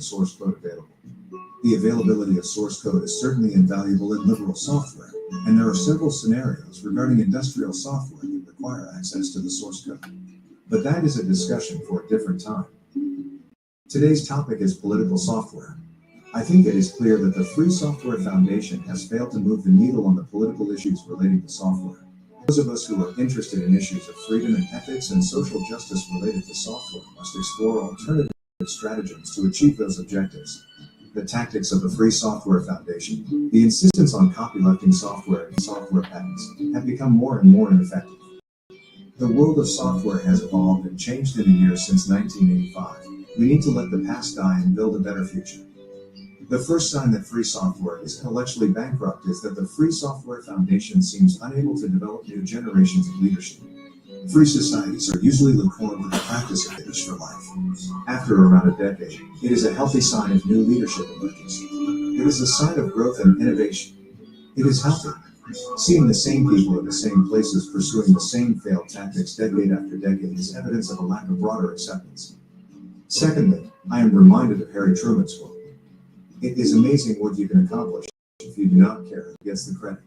the source code available. The availability of source code is certainly invaluable in liberal software, and there are several scenarios regarding industrial software that require access to the source code. But that is a discussion for a different time. Today's topic is political software. I think it is clear that the Free Software Foundation has failed to move the needle on the political issues relating to software. Those of us who are interested in issues of freedom and ethics and social justice related to software must explore alternative stratagems to achieve those objectives. The tactics of the Free Software Foundation, the insistence on copylefting software and software patents, have become more and more ineffective. The world of software has evolved and changed in the years since 1985. We need to let the past die and build a better future. The first sign that free software is intellectually bankrupt is that the Free Software Foundation seems unable to develop new generations of leadership. Free societies are usually lukewarm with the practice of leaders for life. After around a decade, it is a healthy sign of new leadership emergence. It is a sign of growth and innovation. It is healthy. Seeing the same people in the same places pursuing the same failed tactics decade after decade is evidence of a lack of broader acceptance. Secondly, I am reminded of Harry Truman's quote. It is amazing what you can accomplish if you do not care who gets the credit.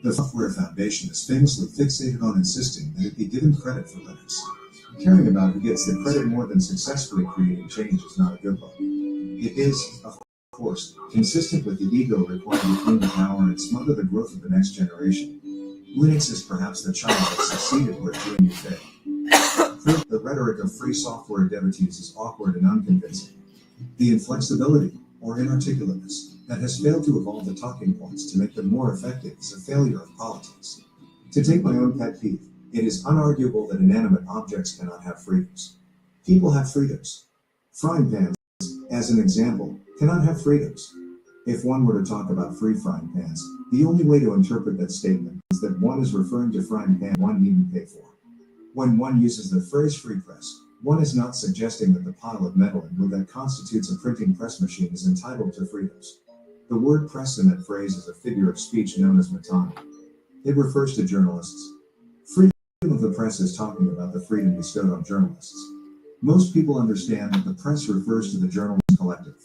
The Software Foundation is famously fixated on insisting that it be given credit for Linux. Caring about who gets the credit more than successfully creating change is not a good look. It is, of course, consistent with the ego required to claim the power and smother the growth of the next generation. Linux is perhaps the child that succeeded where GNU failed. Third, the rhetoric of free software devotees is awkward and unconvincing. The inflexibility, or inarticulateness, that has failed to evolve the talking points to make them more effective is a failure of politics. To take my own pet peeve, it is unarguable that inanimate objects cannot have freedoms. People have freedoms. Frying pans, as an example, cannot have freedoms. If one were to talk about free frying pans, the only way to interpret that statement is that one is referring to frying pan one needn't pay for. When one uses the phrase free press, one is not suggesting that the pile of metal in wood that constitutes a printing press machine is entitled to freedoms. The word press in that phrase is a figure of speech known as metonymy. It refers to journalists. Freedom of the press is talking about the freedom bestowed on journalists. Most people understand that the press refers to the journalist collective.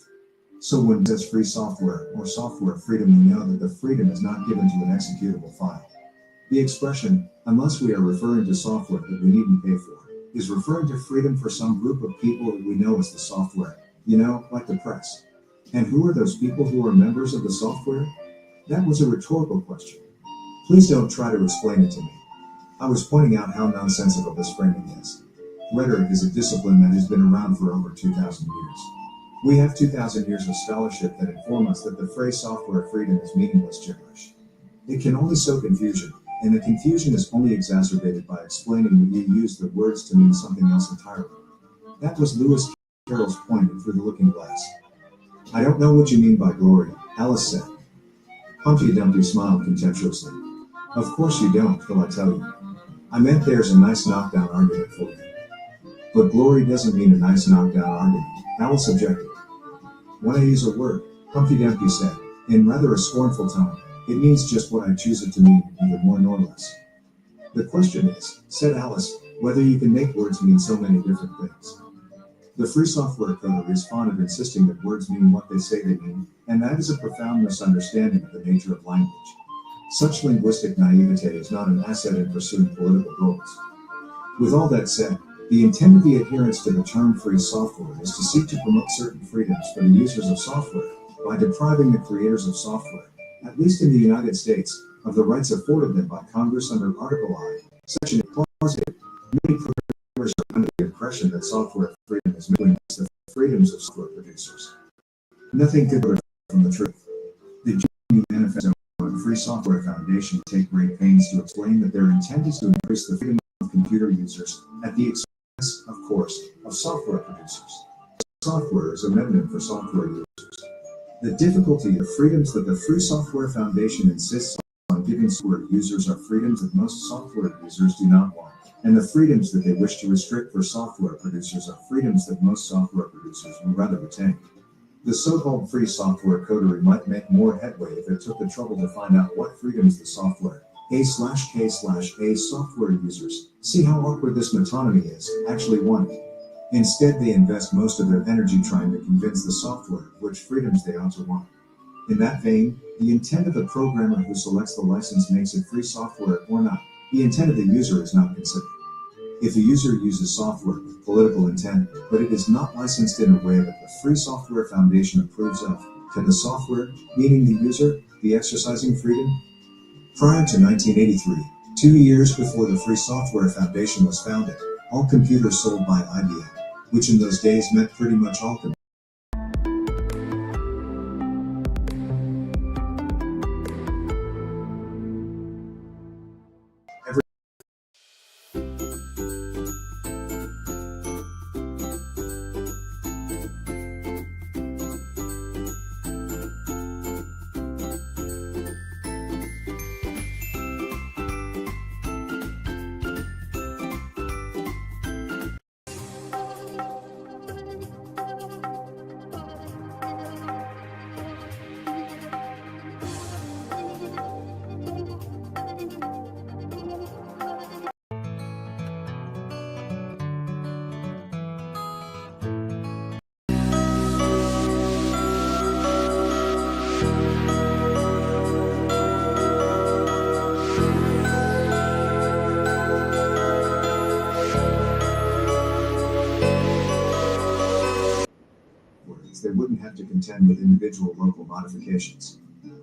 So when it says free software or software freedom, we know that the freedom is not given to an executable file. The expression, unless we are referring to software that we needn't pay for, is referring to freedom for some group of people that we know as the software, like the press. And who are those people who are members of the software? That was a rhetorical question. Please don't try to explain it to me. I was pointing out how nonsensical this framing is. Rhetoric is a discipline that has been around for over 2,000 years. We have 2,000 years of scholarship that inform us that the phrase software freedom is meaningless gibberish. It can only sow confusion, and the confusion is only exacerbated by explaining that you use the words to mean something else entirely. That was Lewis Carroll's point in Through the Looking Glass. I don't know what you mean by glory, Alice said. Humpty Dumpty smiled contemptuously. Of course you don't, till I tell you. I meant there's a nice knockdown argument for you. But glory doesn't mean a nice knockdown argument, Alice objected. When I use a word, Humpty Dumpty said, in rather a scornful tone, it means just what I choose it to mean, neither more nor less. The question is, said Alice, whether you can make words mean so many different things. The free software coder is fond of insisting that words mean what they say they mean, and that is a profound misunderstanding of the nature of language. Such linguistic naivete is not an asset in pursuing political goals. With all that said, the intent of the adherence to the term free software is to seek to promote certain freedoms for the users of software by depriving the creators of software, at least in the United States, of the rights afforded them by Congress under Article I, Section 8, Clause 8. Many programmers are under the impression that software freedom is merely the freedoms of software producers. Nothing could be from the truth. The GNU Manifesto and Free Software Foundation take great pains to explain that their intent is to increase the freedom of computer users at the expense, of course, of software producers. Software is a remnant for software users. The difficulty of freedoms that the Free Software Foundation insists on giving software users are freedoms that most software users do not want, and the freedoms that they wish to restrict for software producers are freedoms that most software producers would rather retain. The so-called free software coterie might make more headway if it took the trouble to find out what freedoms the software A/K/A software users, see how awkward this metonymy is, actually wanted. Instead, they invest most of their energy trying to convince the software which freedoms they ought to want. In that vein, the intent of the programmer who selects the license makes it free software or not. The intent of the user is not considered. If a user uses software with political intent, but it is not licensed in a way that the Free Software Foundation approves of, can the software, meaning the user, be exercising freedom? Prior to 1983, 2 years before the Free Software Foundation was founded, all computers sold by IBM, which in those days meant pretty much all computers. They wouldn't have to contend with individual local modifications.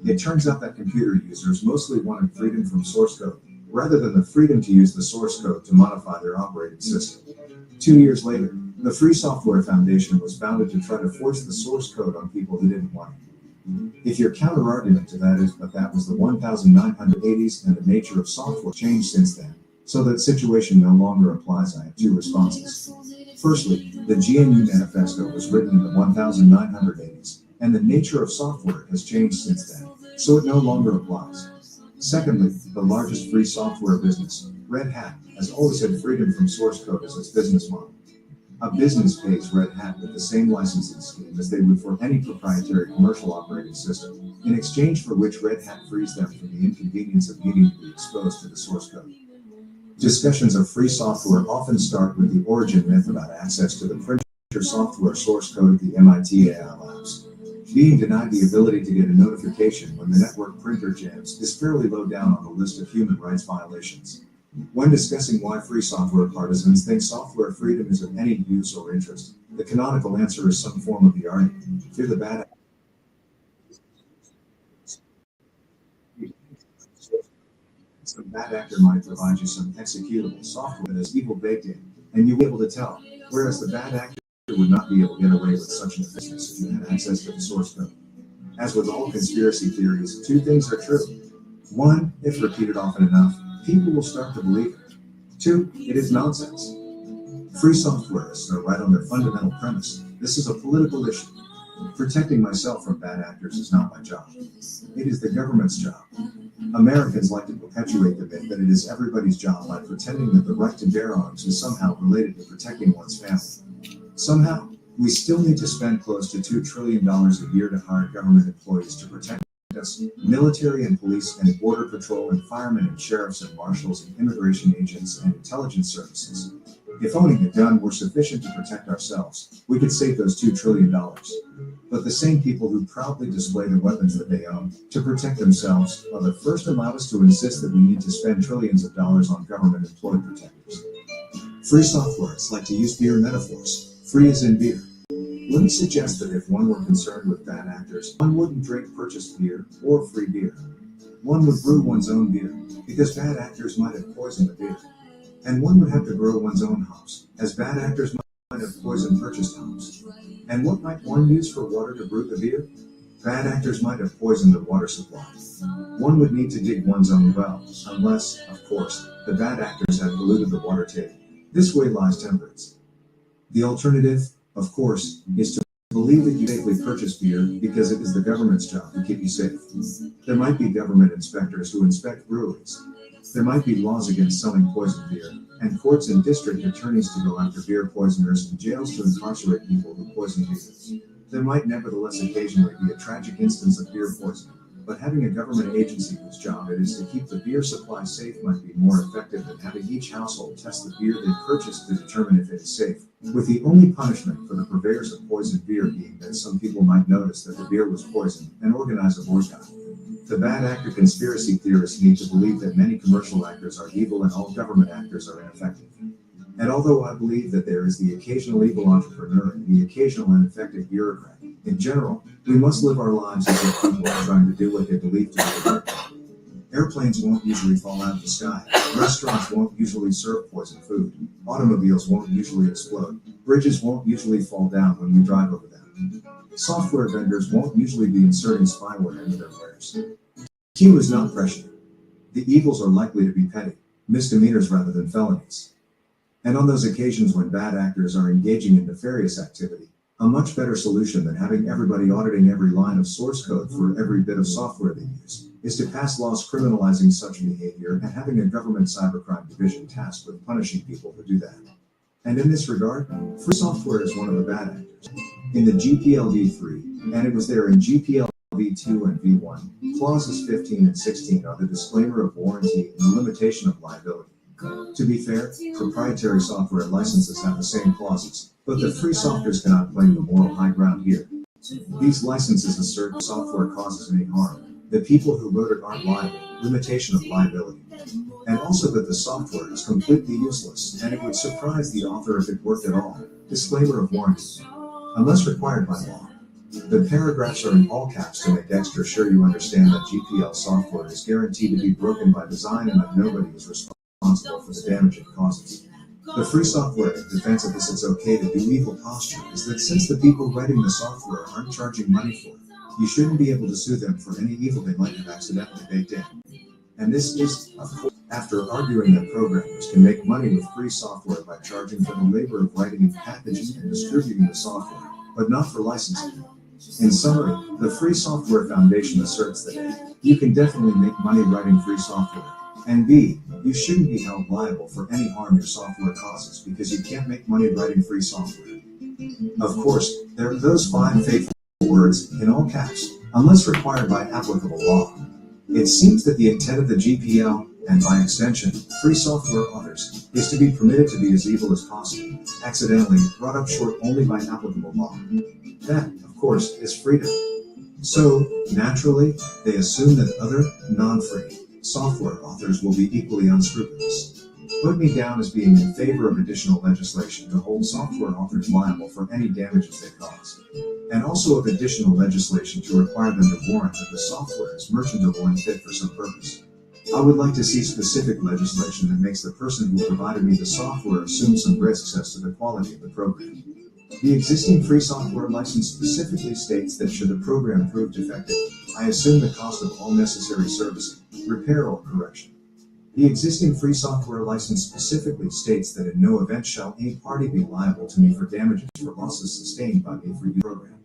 It turns out that computer users mostly wanted freedom from source code, rather than the freedom to use the source code to modify their operating system. 2 years later, the Free Software Foundation was founded to try to force the source code on people who didn't want it. If your counter-argument to that is, but that was the 1980s and the nature of software changed since then, so that situation no longer applies, I have two responses. Firstly, the GNU Manifesto was written in the 1980s, and the nature of software has changed since then, so it no longer applies. Secondly, the largest free software business, Red Hat, has always had freedom from source code as its business model. A business pays Red Hat with the same licensing scheme as they would for any proprietary commercial operating system, in exchange for which Red Hat frees them from the inconvenience of needing to be exposed to the source code. Discussions of free software often start with the origin myth about access to the printer software source code at the MIT AI labs. Being denied the ability to get a notification when the network printer jams is fairly low down on the list of human rights violations. When discussing why free software partisans think software freedom is of any use or interest, the canonical answer is some form of the argument. Fear the bad actor. Some bad actor might provide you some executable software that is evil baked in, and you'll be able to tell, whereas the bad actor would not be able to get away with such an offense if you had access to the source code. As with all conspiracy theories, two things are true. One, if repeated often enough, people will start to believe it. Two, it is nonsense. Free softwareists are right on their fundamental premise. This is a political issue. Protecting myself from bad actors is not my job. It is the government's job. Americans like to perpetuate the myth that it is everybody's job by pretending that the right to bear arms is somehow related to protecting one's family. Somehow, we still need to spend close to $2 trillion a year to hire government employees to protect us, military and police and border patrol and firemen and sheriffs and marshals and immigration agents and intelligence services. If owning a gun were sufficient to protect ourselves, we could save those $2 trillion. But the same people who proudly display the weapons that they own to protect themselves are the first allowed us to insist that we need to spend trillions of dollars on government employed protectors. Free softwareists like to use beer metaphors, free as in beer. Let me suggest that if one were concerned with bad actors, one wouldn't drink purchased beer or free beer. One would brew one's own beer, because bad actors might have poisoned the beer. And one would have to grow one's own hops, as bad actors might have poisoned purchased hops. And what might one use for water to brew the beer? Bad actors might have poisoned the water supply. One would need to dig one's own well, unless, of course, the bad actors had polluted the water table. This way lies temperance. The alternative, of course, is to believe that you safely purchase beer because it is the government's job to keep you safe. There might be government inspectors who inspect breweries. There might be laws against selling poisoned beer, and courts and district attorneys to go after beer poisoners and jails to incarcerate people who poison beer. There might nevertheless occasionally be a tragic instance of beer poisoning, but having a government agency whose job it is to keep the beer supply safe might be more effective than having each household test the beer they purchase to determine if it is safe, with the only punishment for the purveyors of poisoned beer being that some people might notice that the beer was poisoned and organize a boycott. The bad actor conspiracy theorists need to believe that many commercial actors are evil and all government actors are ineffective. And although I believe that there is the occasional evil entrepreneur and the occasional ineffective bureaucrat, in general, we must live our lives as if people are trying to do what they believe to be the right thing. Airplanes won't usually fall out of the sky. Restaurants won't usually serve poison food. Automobiles won't usually explode. Bridges won't usually fall down when we drive over them. Software vendors won't usually be inserting spyware into their wares. Q is not prescient. The evils are likely to be petty, misdemeanors rather than felonies. And on those occasions when bad actors are engaging in nefarious activity, a much better solution than having everybody auditing every line of source code for every bit of software they use is to pass laws criminalizing such behavior and having a government cybercrime division tasked with punishing people who do that. And in this regard, free software is one of the bad actors. In the GPL v3, and it was there in GPL v2 and v1, clauses 15 and 16 are the disclaimer of warranty and the limitation of liability. To be fair, proprietary software licenses have the same clauses, but the free softwares cannot claim the moral high ground here. These licenses assert the software causes any harm, that people who wrote it aren't liable, limitation of liability, and also that the software is completely useless and it would surprise the author if it worked at all. Disclaimer of warranty. Unless required by law. The paragraphs are in all caps to make extra sure you understand that GPL software is guaranteed to be broken by design and that nobody is responsible for the damage it causes. The free software in defense of this it's okay to do evil posture is that since the people writing the software aren't charging money for it, you shouldn't be able to sue them for any evil they might have accidentally baked in. And this is, of course, after arguing that programmers can make money with free software by charging for the labor of writing and packaging and distributing the software, but not for licensing. In summary, the Free Software Foundation asserts that A, you can definitely make money writing free software, and B, you shouldn't be held liable for any harm your software causes because you can't make money writing free software. Of course, there are those 5 faithful words in all caps, unless required by applicable law. It seems that the intent of the GPL, and by extension, free software authors, is to be permitted to be as evil as possible, accidentally brought up short only by applicable law. That, of course, is freedom. So, naturally, they assume that other, non-free, software authors will be equally unscrupulous. Put me down as being in favor of additional legislation to hold software authors liable for any damages they cause, and also of additional legislation to require them to warrant that the software is merchantable and fit for some purpose. I would like to see specific legislation that makes the person who provided me the software assume some risks as to the quality of the program. The existing free software license specifically states that should the program prove defective, I assume the cost of all necessary servicing, repair or correction. The existing free software license specifically states that in no event shall any party be liable to me for damages for losses sustained by me for the program.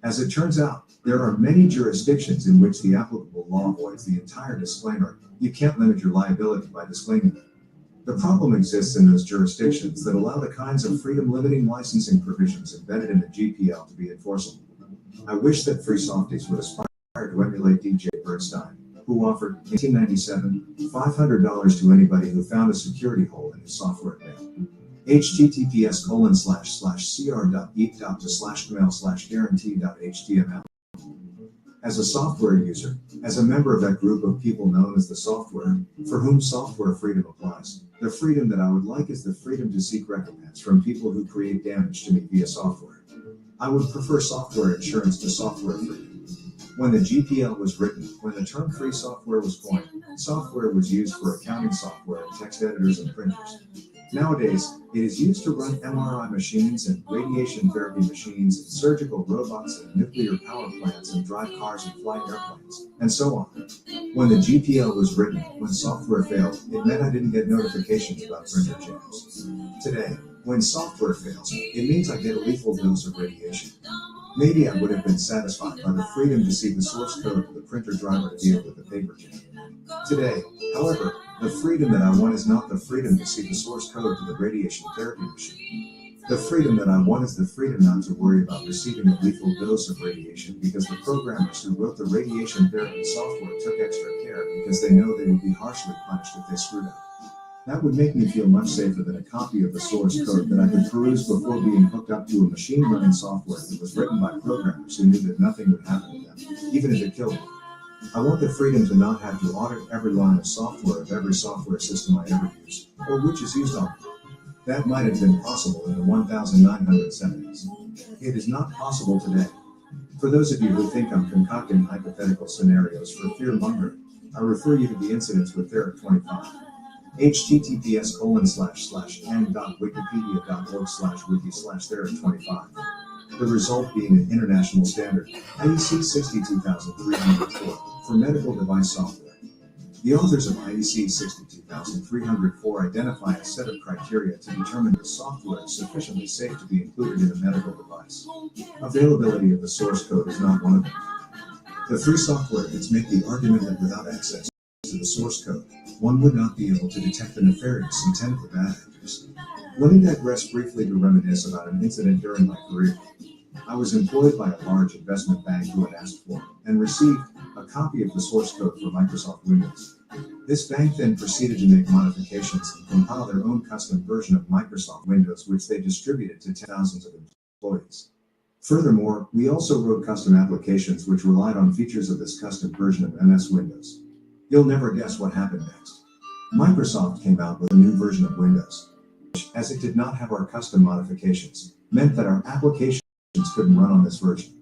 As it turns out, there are many jurisdictions in which the applicable law avoids the entire disclaimer. You can't limit your liability by disclaiming it. The problem exists in those jurisdictions that allow the kinds of freedom-limiting licensing provisions embedded in the GPL to be enforceable. I wish that free softies would aspire to emulate DJ Bernstein, who offered, in 1997, $500 to anybody who found a security hole in his software mail. https://cr.eat.to/mail/guarantee.html. As a software user, as a member of that group of people known as the software, for whom software freedom applies, the freedom that I would like is the freedom to seek recompense from people who create damage to me via software. I would prefer software insurance to software freedom. When the GPL was written, when the term free software was coined, software was used for accounting software and text editors and printers. Nowadays, it is used to run MRI machines and radiation therapy machines and surgical robots and nuclear power plants and drive cars and fly airplanes, and so on. When the GPL was written, when software failed, it meant I didn't get notifications about printer jams. Today, when software fails, it means I get a lethal dose of radiation. Maybe I would have been satisfied by the freedom to see the source code of the printer driver to deal with the paper jam. Today, however, the freedom that I want is not the freedom to see the source code to the radiation therapy machine. The freedom that I want is the freedom not to worry about receiving a lethal dose of radiation because the programmers who wrote the radiation therapy software took extra care because they know they would be harshly punished if they screwed up. That would make me feel much safer than a copy of the source code that I could peruse before being hooked up to a machine learning software that was written by programmers who knew that nothing would happen to them, even if it killed me. I want the freedom to not have to audit every line of software of every software system I ever use, or which is used on me. That might have been possible in the 1970s. It is not possible today. For those of you who think I'm concocting hypothetical scenarios for fear-mongering, I refer you to the incidents with Theric 25. https://n.wikipedia.org/wiki/Theric25. The result being an international standard, IEC 62304, for medical device software. The authors of IEC 62304 identify a set of criteria to determine if software is sufficiently safe to be included in a medical device. Availability of the source code is not one of them. The free software kits make the argument that without access to the source code, one would not be able to detect the nefarious intent of the bad actors. Let me digress briefly to reminisce about an incident during my career. I was employed by a large investment bank who had asked for and received a copy of the source code for Microsoft Windows. This bank then proceeded to make modifications and compile their own custom version of Microsoft Windows, which they distributed to thousands of employees. Furthermore, we also wrote custom applications which relied on features of this custom version of MS Windows. You'll never guess what happened next. Microsoft came out with a new version of Windows, which, as it did not have our custom modifications, meant that our applications couldn't run on this version.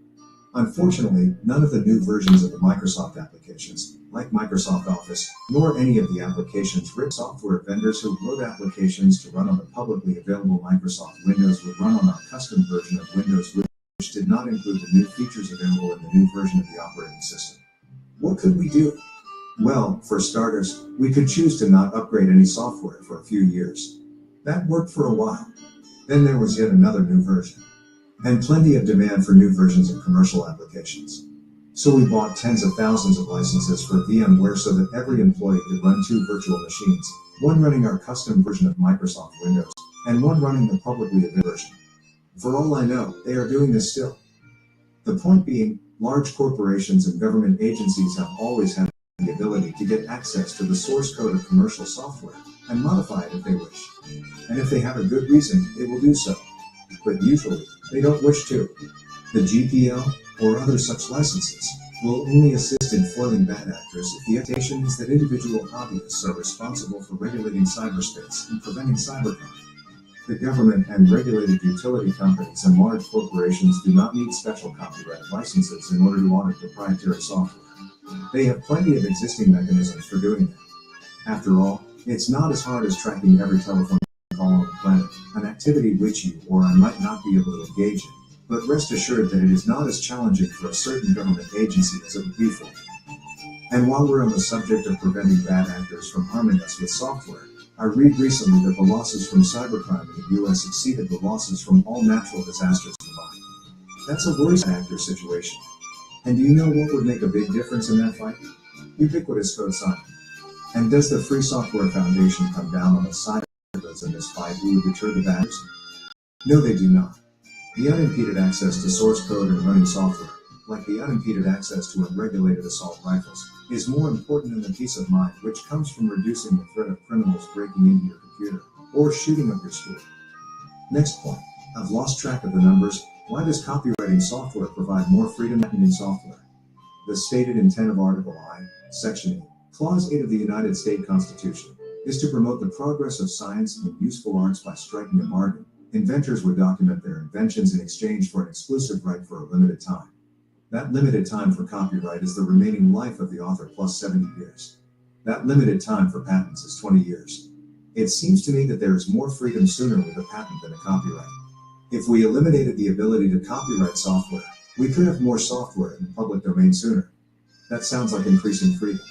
Unfortunately, none of the new versions of the Microsoft applications, like Microsoft Office, nor any of the applications written software vendors who wrote applications to run on the publicly available Microsoft Windows would run on our custom version of Windows, which did not include the new features available in the new version of the operating system. What could we do? Well, for starters, we could choose to not upgrade any software for a few years. That worked for a while. Then there was yet another new version, and plenty of demand for new versions of commercial applications. So we bought tens of thousands of licenses for VMware so that every employee could run two virtual machines, one running our custom version of Microsoft Windows, and one running the publicly available version. For all I know, they are doing this still. The point being, large corporations and government agencies have always had the ability to get access to the source code of commercial software and modify it if they wish. And if they have a good reason, they will do so. But usually, they don't wish to. The GPL, or other such licenses, will only assist in foiling bad actors if the expectation is that individual hobbyists are responsible for regulating cyberspace and preventing cybercrime. The government and regulated utility companies and large corporations do not need special copyright licenses in order to audit proprietary software. They have plenty of existing mechanisms for doing that. After all, it's not as hard as tracking every telephone call on the planet, an activity which you or I might not be able to engage in, but rest assured that it is not as challenging for a certain government agency as it would be for me. And while we're on the subject of preventing bad actors from harming us with software, I read recently that the losses from cybercrime in the US exceeded the losses from all natural disasters combined. That's a worrisome actor situation. And do you know what would make a big difference in that fight? Ubiquitous code signing. And does the Free Software Foundation come down on the side of those in this fight who would deter the batters? No, they do not. The unimpeded access to source code and running software, like the unimpeded access to unregulated assault rifles, is more important than the peace of mind which comes from reducing the threat of criminals breaking into your computer or shooting up your school. Next point. I've lost track of the numbers. Why does copywriting software provide more freedom than software? The stated intent of Article I, Section 8, Clause 8 of the United States Constitution is to promote the progress of science and useful arts by striking a bargain. Inventors would document their inventions in exchange for an exclusive right for a limited time. That limited time for copyright is the remaining life of the author plus 70 years. That limited time for patents is 20 years. It seems to me that there is more freedom sooner with a patent than a copyright. If we eliminated the ability to copyright software, we could have more software in the public domain sooner. That sounds like increasing freedom.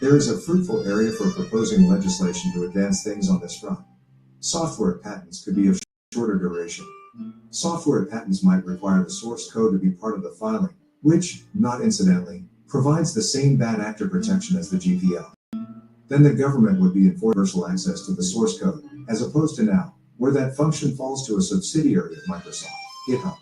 There is a fruitful area for proposing legislation to advance things on this front. Software patents could be of shorter duration. Software patents might require the source code to be part of the filing, which, not incidentally, provides the same bad actor protection as the GPL. Then the government would be enforcing universal access to the source code, as opposed to now, where that function falls to a subsidiary of Microsoft, GitHub.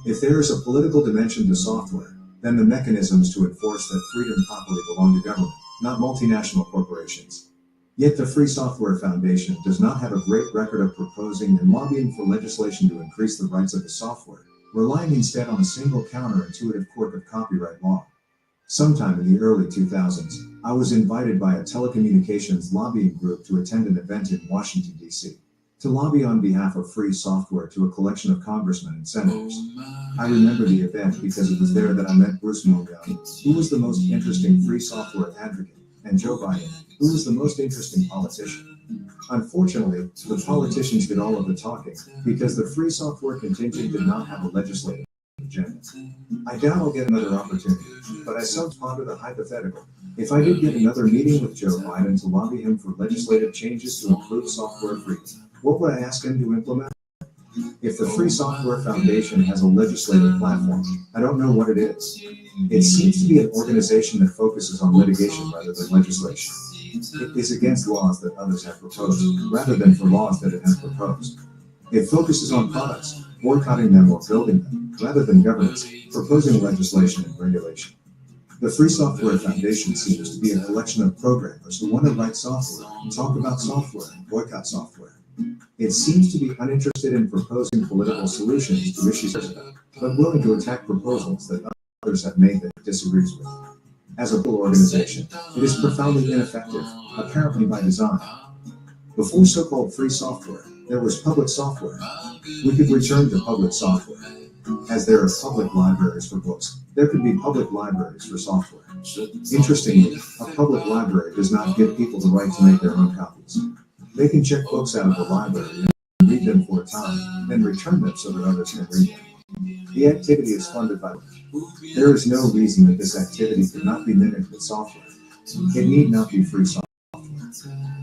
If there is a political dimension to software, then the mechanisms to enforce that freedom properly belong to government, not multinational corporations. Yet the Free Software Foundation does not have a great record of proposing and lobbying for legislation to increase the rights of the software, relying instead on a single counterintuitive quirk of copyright law. Sometime in the early 2000s, I was invited by a telecommunications lobbying group to attend an event in Washington, D.C., to lobby on behalf of free software to a collection of congressmen and senators. I remember the event because it was there that I met Bruce Muldoon, who was the most interesting free software advocate, and Joe Biden, who was the most interesting politician. Unfortunately, the politicians did all of the talking, because the free software contingent did not have a legislative agenda. I doubt I'll get another opportunity, but I sometimes ponder the hypothetical. If I did get another meeting with Joe Biden to lobby him for legislative changes to improve software freedom, what would I ask him to implement? If the Free Software Foundation has a legislative platform, I don't know what it is. It seems to be an organization that focuses on litigation rather than legislation. It is against laws that others have proposed, rather than for laws that it has proposed. It focuses on products, boycotting them or building them, rather than governance, proposing legislation and regulation. The Free Software Foundation seems to be a collection of programmers who want to write software, talk about software, and boycott software. It seems to be uninterested in proposing political solutions to issues about, but willing to attack proposals that others have made that it disagrees with. As a full organization, it is profoundly ineffective, apparently by design. Before so-called free software, there was public software. We could return to public software. As there are public libraries for books, there could be public libraries for software. Interestingly, a public library does not give people the right to make their own copies. They can check books out of the library and read them for a time, then return them so that others can read them. The activity is funded by. There is no reason that this activity could not be mimicked with software. It need not be free software.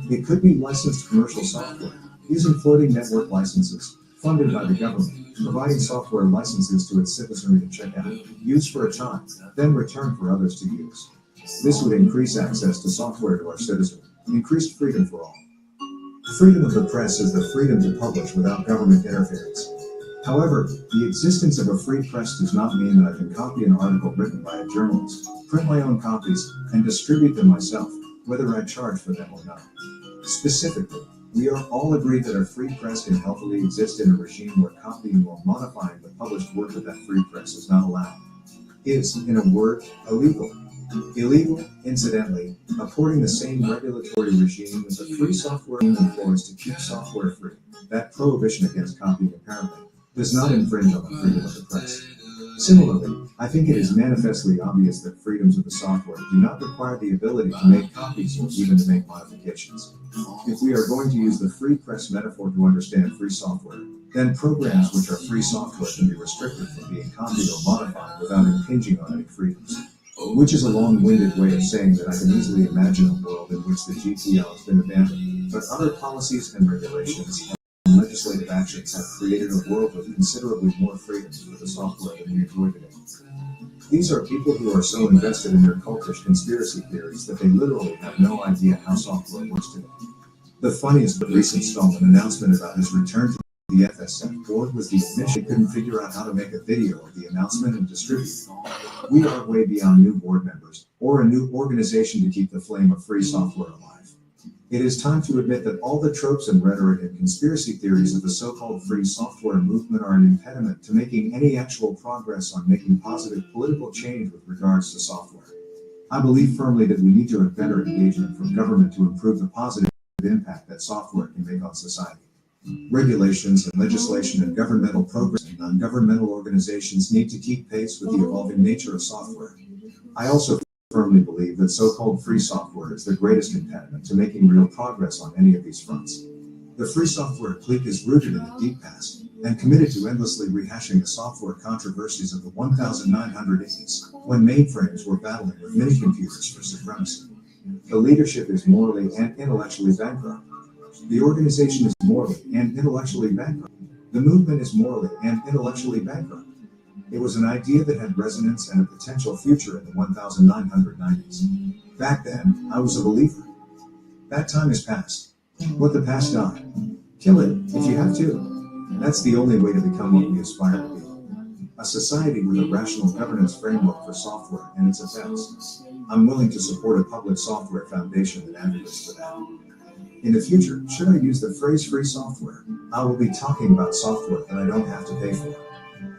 It could be licensed commercial software, using floating network licenses, funded by the government, providing software licenses to its citizenry to check out, use for a time, then return for others to use. This would increase access to software to our citizenry, increased freedom for all. Freedom of the press is the freedom to publish without government interference. However, the existence of a free press does not mean that I can copy an article written by a journalist, print my own copies, and distribute them myself, whether I charge for them or not. Specifically, we are all agreed that a free press can healthily exist in a regime where copying or modifying the published work of that free press is not allowed. Is, in a word, illegal. Illegal, incidentally, according the same regulatory regime that the free software employs to keep software free. That prohibition against copying apparently does not infringe on the freedom of the press. Similarly, I think it is manifestly obvious that freedoms of the software do not require the ability to make copies or even to make modifications. If we are going to use the free press metaphor to understand free software, then programs which are free software can be restricted from being copied or modified without impinging on any freedoms. Which is a long-winded way of saying that I can easily imagine a world in which the GPL has been abandoned, but other policies and regulations and legislative actions have created a world with considerably more freedoms for the software than we enjoy today. These are people who are so invested in their cultish conspiracy theories that they literally have no idea how software works today. The funniest but recent Stallman announcement about his return to the FSF board was the admission they couldn't figure out how to make a video of the announcement and distribute it. We are way beyond new board members, or a new organization to keep the flame of free software alive. It is time to admit that all the tropes and rhetoric and conspiracy theories of the so-called free software movement are an impediment to making any actual progress on making positive political change with regards to software. I believe firmly that we need to have better engagement from government to improve the positive impact that software can make on society. Regulations and legislation and governmental programs and non-governmental organizations need to keep pace with the evolving nature of software. I also firmly believe that so-called free software is the greatest impediment to making real progress on any of these fronts. The free software clique is rooted in the deep past and committed to endlessly rehashing the software controversies of the 1980s, when mainframes were battling with mini-computers for supremacy. The leadership is morally and intellectually bankrupt. The organization is morally and intellectually bankrupt. The movement is morally and intellectually bankrupt. It was an idea that had resonance and a potential future in the 1990s. Back then, I was a believer. That time is past. Let the past die. Kill it if you have to. That's the only way to become what we aspire to be. A society with a rational governance framework for software and its effects. I'm willing to support a public software foundation that advocates for that. In the future, should I use the phrase free software, I will be talking about software that I don't have to pay for.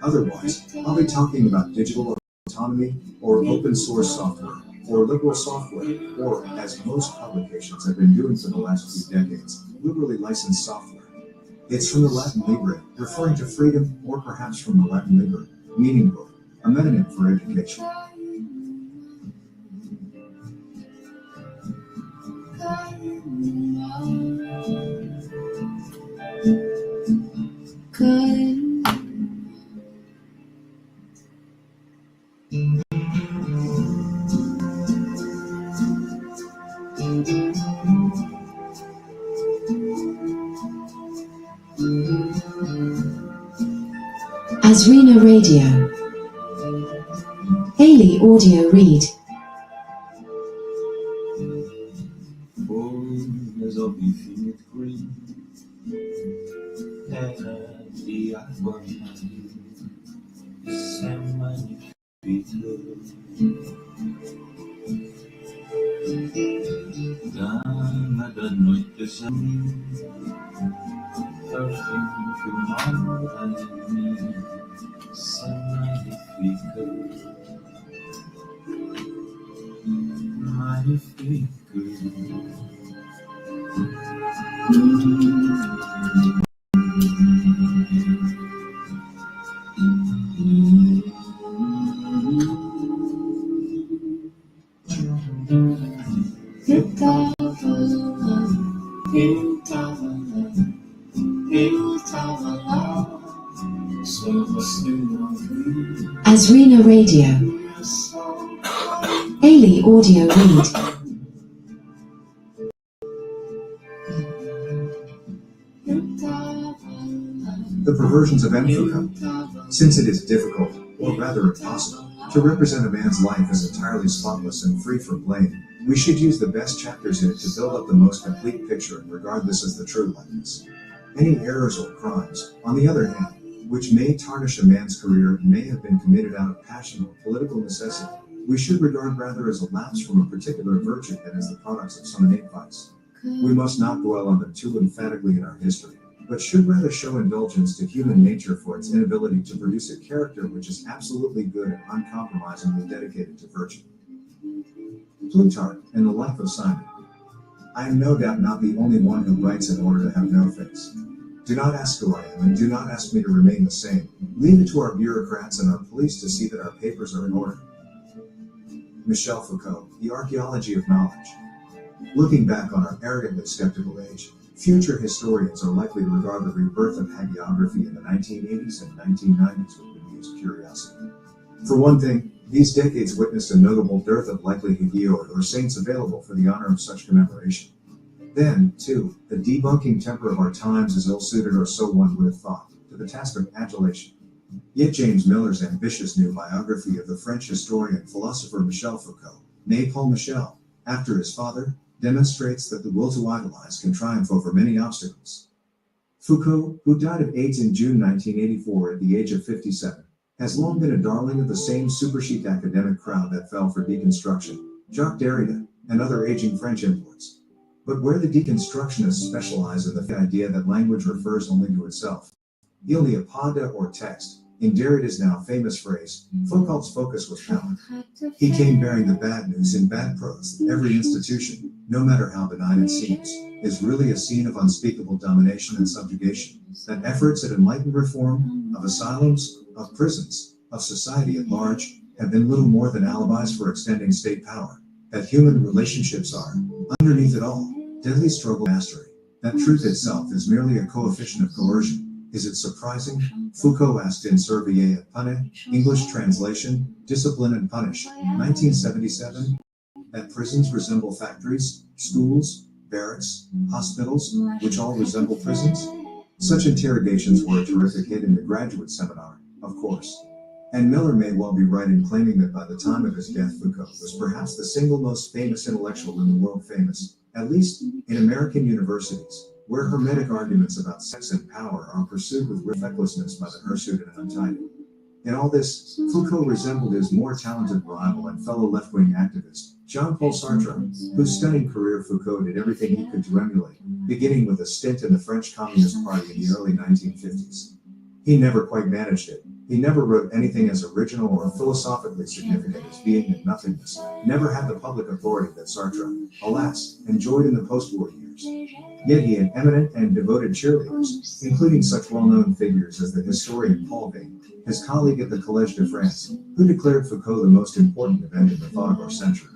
Otherwise, I'll be talking about digital autonomy, or open source software, or liberal software, or, as most publications have been doing for the last few decades, liberally licensed software. It's from the Latin libre, referring to freedom, or perhaps from the Latin liber, meaning book, a metonym for education. Asrina Radio. Haley Audio Read. Folhas ao infinito green, terra de água marinha, céu magnífico, dama da noite já Thursday que mora em mim, céu magnífico, magnífico. Asrina Radio. Haley Audio Read. The perversions of M. Foucault. Since it is difficult, or rather impossible, to represent a man's life as entirely spotless and free from blame, we should use the best chapters in it to build up the most complete picture and regard this as the true likeness. Any errors or crimes, on the other hand, which may tarnish a man's career and may have been committed out of passion or political necessity, we should regard rather as a lapse from a particular virtue than as the products of some innate vice. We must not dwell on them too emphatically in our history, but should rather show indulgence to human nature for its inability to produce a character which is absolutely good and uncompromisingly dedicated to virtue. Plutarch and the Life of Simon. I am no doubt not the only one who writes in order to have no face. Do not ask who I am, and do not ask me to remain the same. Leave it to our bureaucrats and our police to see that our papers are in order. Michel Foucault, The Archaeology of Knowledge. Looking back on our arrogantly skeptical age, future historians are likely to regard the rebirth of hagiography in the 1980s and 1990s with bemused curiosity. For one thing, these decades witnessed a notable dearth of likely hagioi or saints available for the honor of such commemoration. Then, too, the debunking temper of our times is ill-suited, or so one would have thought, to the task of adulation. Yet James Miller's ambitious new biography of the French historian and philosopher Michel Foucault, née Paul Michel, after his father, demonstrates that the will to idolize can triumph over many obstacles. Foucault, who died of AIDS in June 1984 at the age of 57, has long been a darling of the same super chic academic crowd that fell for deconstruction, Jacques Derrida, and other aging French imports. But where the deconstructionists specialize in the idea that language refers only to itself, il n'y a pas de or text, in Derrida's now famous phrase, Foucault's focus was power. He came bearing the bad news in bad prose that every institution, no matter how benign it seems, is really a scene of unspeakable domination and subjugation, that efforts at enlightened reform, of asylums, of prisons, of society at large, have been little more than alibis for extending state power, that human relationships are, underneath it all, deadly struggle mastery, that truth itself is merely a coefficient of coercion. Is it surprising? Foucault asked in Surveiller et Punir, English translation, Discipline and Punish, 1977, that prisons resemble factories, schools, barracks, hospitals, which all resemble prisons? Such interrogations were a terrific hit in the graduate seminar, of course. And Miller may well be right in claiming that by the time of his death, Foucault was perhaps the single most famous intellectual in the world, famous, at least, in American universities, where hermetic arguments about sex and power are pursued with recklessness by the hirsute and untidy. In all this, Foucault resembled his more talented rival and fellow left-wing activist, Jean-Paul Sartre, whose stunning career Foucault did everything he could to emulate, beginning with a stint in the French Communist Party in the early 1950s. He never quite managed it. He never wrote anything as original or philosophically significant as Being and Nothingness, never had the public authority that Sartre, alas, enjoyed in the post-war years. Yet he had eminent and devoted cheerleaders, including such well-known figures as the historian Paul Vane, his colleague at the Collège de France, who declared Foucault the most important event in the thought of our century.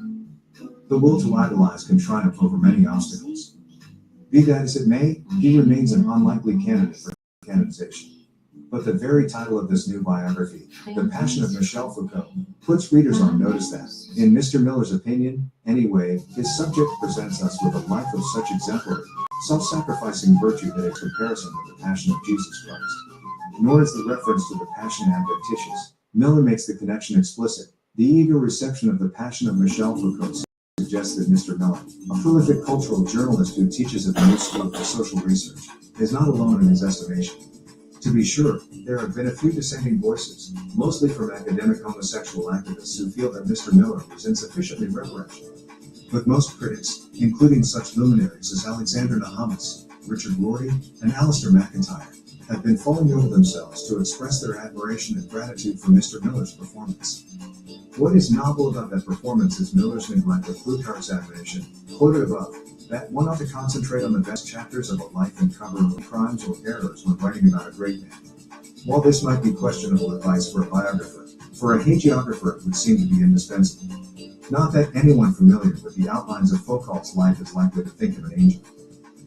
The will to idolize can triumph over many obstacles. Be that as it may, he remains an unlikely candidate for canonization. But the very title of this new biography, The Passion of Michel Foucault, puts readers on notice that, in Mr. Miller's opinion, anyway, his subject presents us with a life of such exemplary, self-sacrificing virtue that in comparison with the Passion of Jesus Christ. Nor is the reference to the Passion adventitious. Miller makes the connection explicit. The eager reception of the Passion of Michel Foucault suggests that Mr. Miller, a prolific cultural journalist who teaches at the New School for Social Research, is not alone in his estimation. To be sure, there have been a few dissenting voices, mostly from academic homosexual activists who feel that Mr. Miller was insufficiently reverential. But most critics, including such luminaries as Alexander Nahamas, Richard Rorty, and Alistair McIntyre, have been falling over themselves to express their admiration and gratitude for Mr. Miller's performance. What is novel about that performance is Miller's neglect of Plutarch's admonition, quoted above, that one ought to concentrate on the best chapters of a life and cover no crimes or errors when writing about a great man. While this might be questionable advice for a biographer, for a hagiographer it would seem to be indispensable. Not that anyone familiar with the outlines of Foucault's life is likely to think him an angel.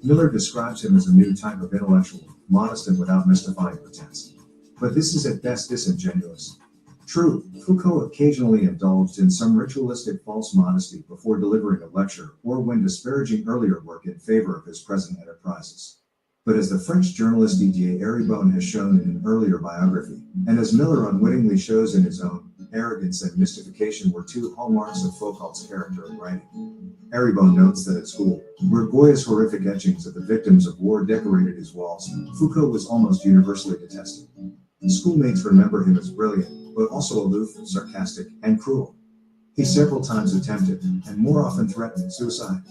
Miller describes him as a new type of intellectual, modest and without mystifying pretense. But this is at best disingenuous. True, Foucault occasionally indulged in some ritualistic false modesty before delivering a lecture or when disparaging earlier work in favor of his present enterprises. But as the French journalist Didier Eribon has shown in an earlier biography, and as Miller unwittingly shows in his own, arrogance and mystification were two hallmarks of Foucault's character and writing. Eribon notes that at school, where Goya's horrific etchings of the victims of war decorated his walls, Foucault was almost universally detested. Schoolmates remember him as brilliant, but also aloof, sarcastic, and cruel. He several times attempted, and more often threatened, suicide.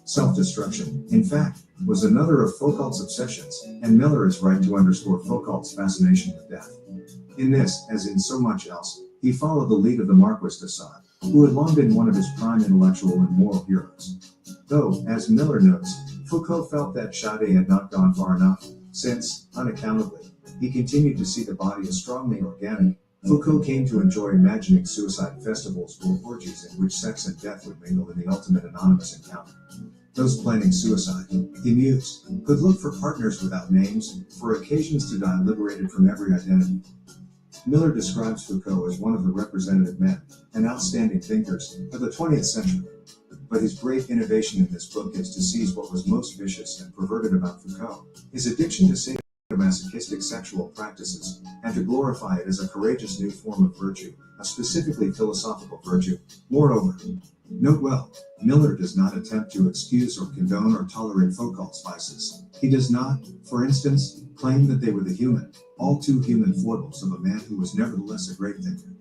Self-destruction, in fact, was another of Foucault's obsessions, and Miller is right to underscore Foucault's fascination with death. In this, as in so much else, he followed the lead of the Marquis de Sade, who had long been one of his prime intellectual and moral heroes. Though, as Miller notes, Foucault felt that Sade had not gone far enough, since, unaccountably, he continued to see the body as strongly organic. Foucault came to enjoy imagining suicide festivals or orgies in which sex and death would mingle in the ultimate anonymous encounter. Those planning suicide, he mused, could look for partners without names, for occasions to die liberated from every identity. Miller describes Foucault as one of the representative men and outstanding thinkers of the 20th century. But his great innovation in this book is to seize what was most vicious and perverted about Foucault, his addiction to sadomasochistic sexual practices, and to glorify it as a courageous new form of virtue, a specifically philosophical virtue. Moreover, note well, Miller does not attempt to excuse or condone or tolerate Foucault's vices. He does not, for instance, claim that they were the human, all too human foibles of a man who was nevertheless a great thinker.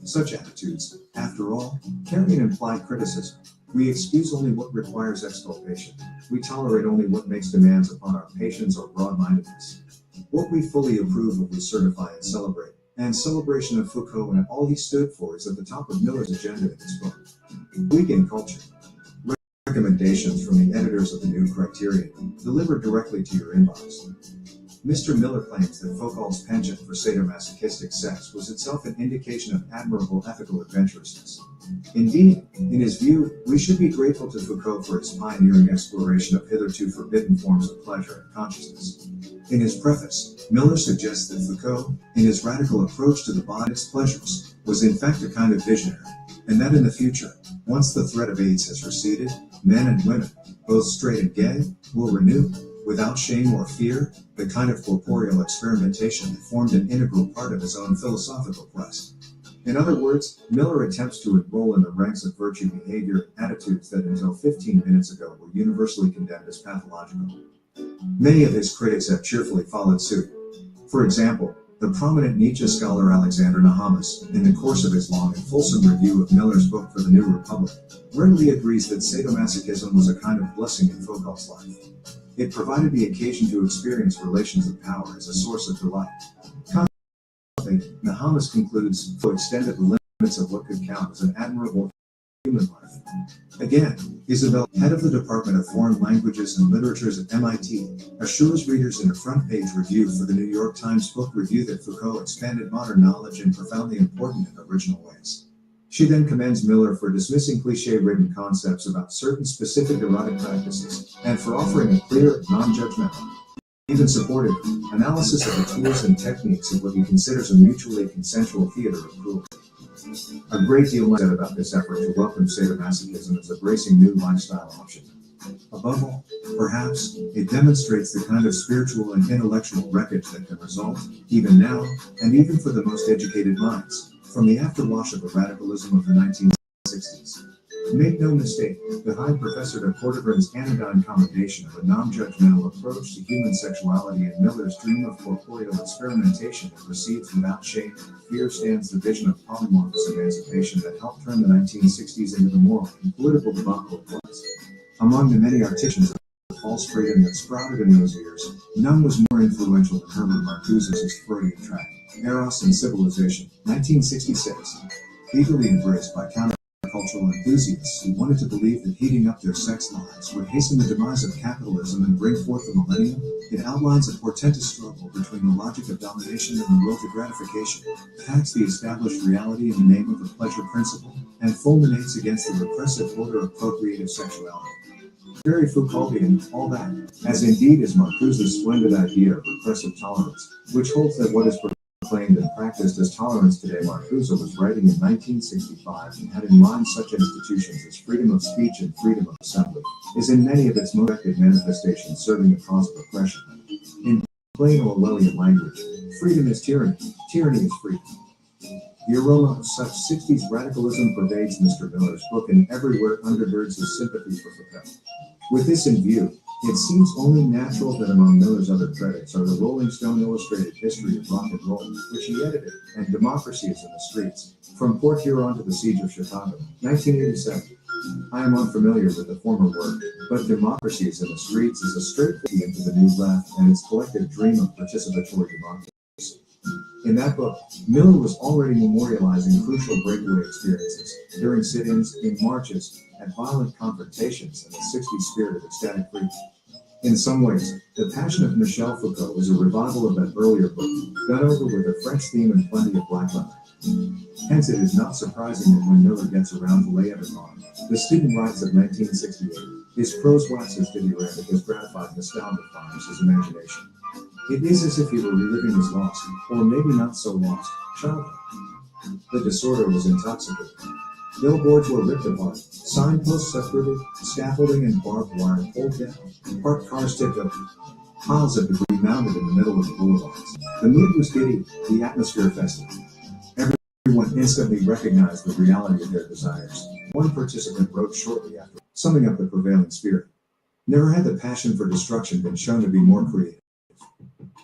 Such attitudes, after all, carry an implied criticism. We excuse only what requires exculpation. We tolerate only what makes demands upon our patience or broad-mindedness. What we fully approve of we certify and celebrate, and celebration of Foucault and all he stood for is at the top of Miller's agenda in this book. Week in Culture. Recommendations from the editors of the New Criterion, delivered directly to your inbox. Mr. Miller claims that Foucault's penchant for sadomasochistic sex was itself an indication of admirable ethical adventurousness. Indeed, in his view, we should be grateful to Foucault for his pioneering exploration of hitherto forbidden forms of pleasure and consciousness. In his preface, Miller suggests that Foucault, in his radical approach to the body's pleasures, was in fact a kind of visionary, and that in the future, once the threat of AIDS has receded, men and women, both straight and gay, will renew, without shame or fear, the kind of corporeal experimentation that formed an integral part of his own philosophical quest. In other words, Miller attempts to enroll in the ranks of virtue behavior attitudes that until 15 minutes ago were universally condemned as pathological. Many of his critics have cheerfully followed suit. For example, the prominent Nietzsche scholar Alexander Nahamas, in the course of his long and fulsome review of Miller's book for the New Republic, readily agrees that sadomasochism was a kind of blessing in Foucault's life. It provided the occasion to experience relations of power as a source of delight. Consequently, Nahamas concludes, Foucault extended the limits of what could count as an admirable human life. Again, Isabel, head of the Department of Foreign Languages and Literatures at MIT, assures readers in a front-page review for the New York Times Book Review that Foucault expanded modern knowledge in profoundly important and original ways. She then commends Miller for dismissing cliché-ridden concepts about certain specific erotic practices, and for offering a clear, non-judgmental, even supportive, analysis of the tools and techniques of what he considers a mutually consensual theater of cruelty. A great deal is said about this effort to welcome sadomasochism as a bracing new lifestyle option. Above all, perhaps, it demonstrates the kind of spiritual and intellectual wreckage that can result, even now, and even for the most educated minds, from the afterwash of the radicalism of the 1960s. Make no mistake, behind Professor de Cordoban's anodyne commendation of a non-judgmental approach to human sexuality and Miller's dream of corporeal experimentation that proceeds without shame and fear stands the vision of polymorphous emancipation that helped turn the 1960s into the moral and political debacle it was. Among the many articulations of false freedom that sprouted in those years, none was more influential than Herbert Marcuse's Freudian tract, Eros and Civilization, 1966, eagerly embraced by countercultural enthusiasts who wanted to believe that heating up their sex lives would hasten the demise of capitalism and bring forth the millennium. It outlines a portentous struggle between the logic of domination and the will to gratification, attacks the established reality in the name of the pleasure principle, and fulminates against the repressive order of procreative sexuality. Very Foucauldian, all that, as indeed is Marcuse's splendid idea of repressive tolerance, which holds that what is proclaimed and practiced as tolerance today. Marcuse was writing in 1965 and had in mind such institutions as freedom of speech and freedom of assembly, is in many of its most effective manifestations serving the cause of oppression. In plain Orwellian language, freedom is tyranny, tyranny is freedom. The aroma of such 60s radicalism pervades Mr. Miller's book and everywhere undergirds his sympathy for Foucault. With this in view, it seems only natural that among Miller's other credits are the Rolling Stone Illustrated History of Rock and Roll, which he edited, and Democracies in the Streets, From Port Huron to the Siege of Chicago, 1987. I am unfamiliar with the former work, but Democracies in the Streets is a straight key into the New Left and its collective dream of participatory democracy. In that book, Miller was already memorializing crucial breakaway experiences during sit-ins, in marches, at violent confrontations, and the 60s spirit of ecstatic freedom. In some ways, The Passion of Michel Foucault is a revival of that earlier book, done over with a French theme and plenty of black leather. Hence, it is not surprising that when Miller gets around to lay it on, The Student Rights of 1968, his prose waxes dithyrambic has gratified nostalgia fires his imagination. It is as if he were reliving his lost, or maybe not so lost, childhood. The disorder was intoxicating. Billboards were ripped apart, signposts uprooted, scaffolding and barbed wire pulled down, parked cars tipped over, piles of debris mounted in the middle of the boulevards. The mood was giddy, the atmosphere festive. Everyone instantly recognized the reality of their desires. One participant wrote shortly after, summing up the prevailing spirit. Never had the passion for destruction been shown to be more creative.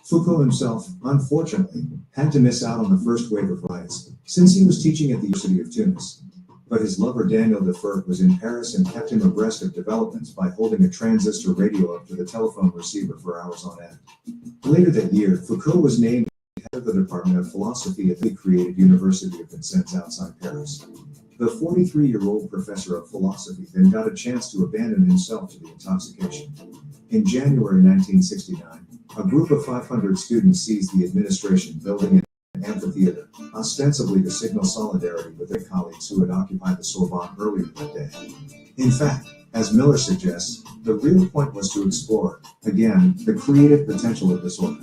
Foucault himself, unfortunately, had to miss out on the first wave of riots, since he was teaching at the University of Tunis. But his lover Daniel Deferk was in Paris and kept him abreast of developments by holding a transistor radio up to the telephone receiver for hours on end. Later that year, Foucault was named head of the Department of Philosophy at the created University of Vincennes outside Paris. The 43-year-old professor of philosophy then got a chance to abandon himself to the intoxication. In January 1969, a group of 500 students seized the administration building and amphitheater, ostensibly to signal solidarity with their colleagues who had occupied the Sorbonne earlier that day. In fact, as Miller suggests, the real point was to explore, again, the creative potential of disorder.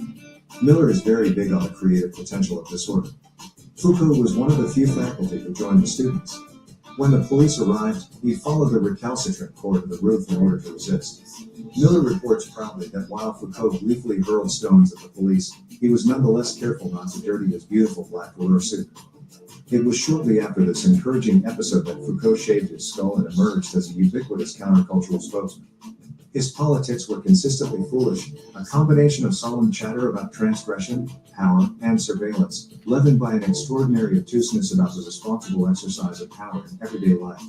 Miller is very big on the creative potential of disorder. Foucault was one of the few faculty who joined the students. When the police arrived, he followed the recalcitrant core to the roof in order to resist. Miller reports proudly that while Foucault gleefully hurled stones at the police, he was nonetheless careful not to dirty his beautiful black velour suit. It was shortly after this encouraging episode that Foucault shaved his skull and emerged as a ubiquitous countercultural spokesman. His politics were consistently foolish, a combination of solemn chatter about transgression, power, and surveillance, leavened by an extraordinary obtuseness about the responsible exercise of power in everyday life.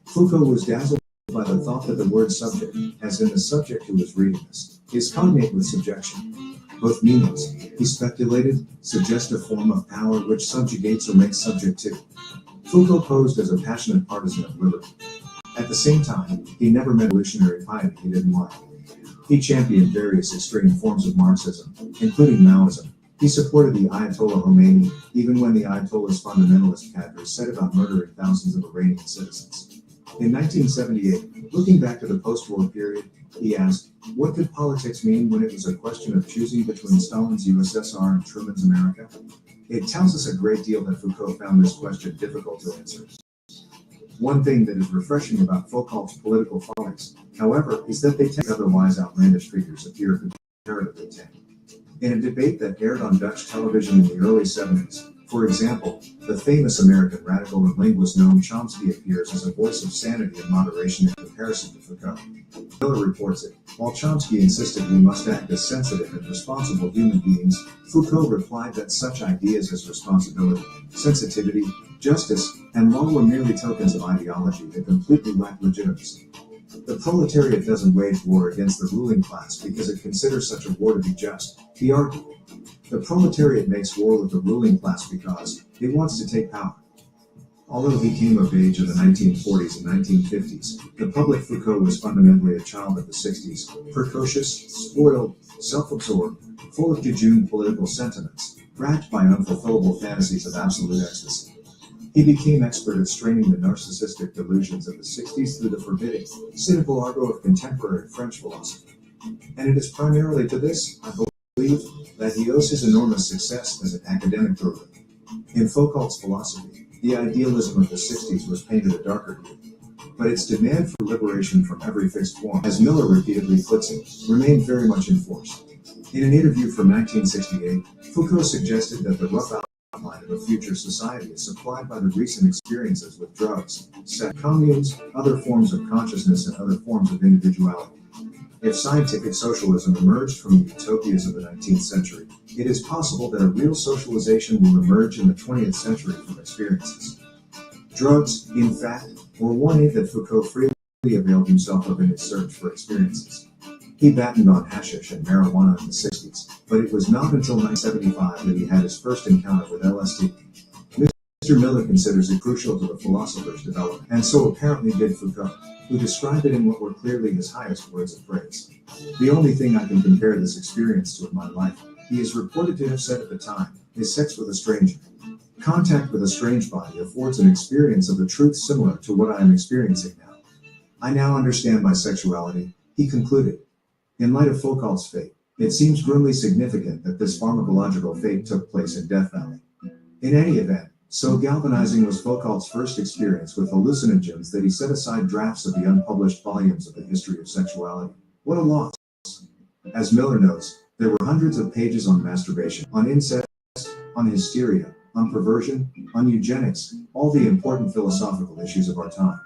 Foucault was dazzled by the thought that the word subject, as in the subject who was reading this, is cognate with subjection. Both meanings, he speculated, suggest a form of power which subjugates or makes subject to. Foucault posed as a passionate partisan of liberty. At the same time, he never met revolutionary piety he didn't like. He championed various extreme forms of Marxism, including Maoism. He supported the Ayatollah Khomeini, even when the Ayatollah's fundamentalist cadre set about murdering thousands of Iranian citizens. In 1978, looking back to the post-war period, he asked, what could politics mean when it was a question of choosing between Stalin's USSR and Truman's America? It tells us a great deal that Foucault found this question difficult to answer. One thing that is refreshing about Foucault's political follies, however, is that they take otherwise outlandish figures appear comparatively tame. In a debate that aired on Dutch television in the early 70s, for example, the famous American radical and linguist Noam Chomsky appears as a voice of sanity and moderation in comparison to Foucault. Miller reports it, while Chomsky insisted we must act as sensitive and responsible human beings, Foucault replied that such ideas as responsibility, sensitivity, justice, and law were merely tokens of ideology that completely lacked legitimacy. The proletariat doesn't wage war against the ruling class because it considers such a war to be just, he argued. The proletariat makes war with the ruling class because it wants to take power. Although he came of age in the 1940s and 1950s, the public Foucault was fundamentally a child of the 60s, precocious, spoiled, self-absorbed, full of jejune political sentiments, racked by unfulfillable fantasies of absolute ecstasy. He became expert at straining the narcissistic delusions of the 60s through the forbidding, cynical argot of contemporary French philosophy. And it is primarily to this, I believe, that he owes his enormous success as an academic guru. In Foucault's philosophy, the idealism of the 60s was painted a darker hue, but its demand for liberation from every fixed form, as Miller repeatedly puts it, remained very much in force. In an interview from 1968, Foucault suggested that the rough outline of a future society is supplied by the recent experiences with drugs, sex, communes, other forms of consciousness, and other forms of individuality. If scientific socialism emerged from the utopias of the 19th century, it is possible that a real socialization will emerge in the 20th century from experiences. Drugs, in fact, were one aid that Foucault freely availed himself of in his search for experiences. He battened on hashish and marijuana in the 60s, but it was not until 1975 that he had his first encounter with LSD. Mr. Miller considers it crucial to the philosopher's development, and so apparently did Foucault, who described it in what were clearly his highest words of praise. The only thing I can compare this experience to in my life, he is reported to have said at the time, is sex with a stranger. Contact with a strange body affords an experience of the truth similar to what I am experiencing now. I now understand my sexuality, he concluded. In light of Foucault's fate, it seems grimly significant that this pharmacological fate took place in Death Valley. In any event, so galvanizing was Foucault's first experience with hallucinogens that he set aside drafts of the unpublished volumes of the history of sexuality. What a loss! As Miller notes, there were hundreds of pages on masturbation, on incest, on hysteria, on perversion, on eugenics, all the important philosophical issues of our time.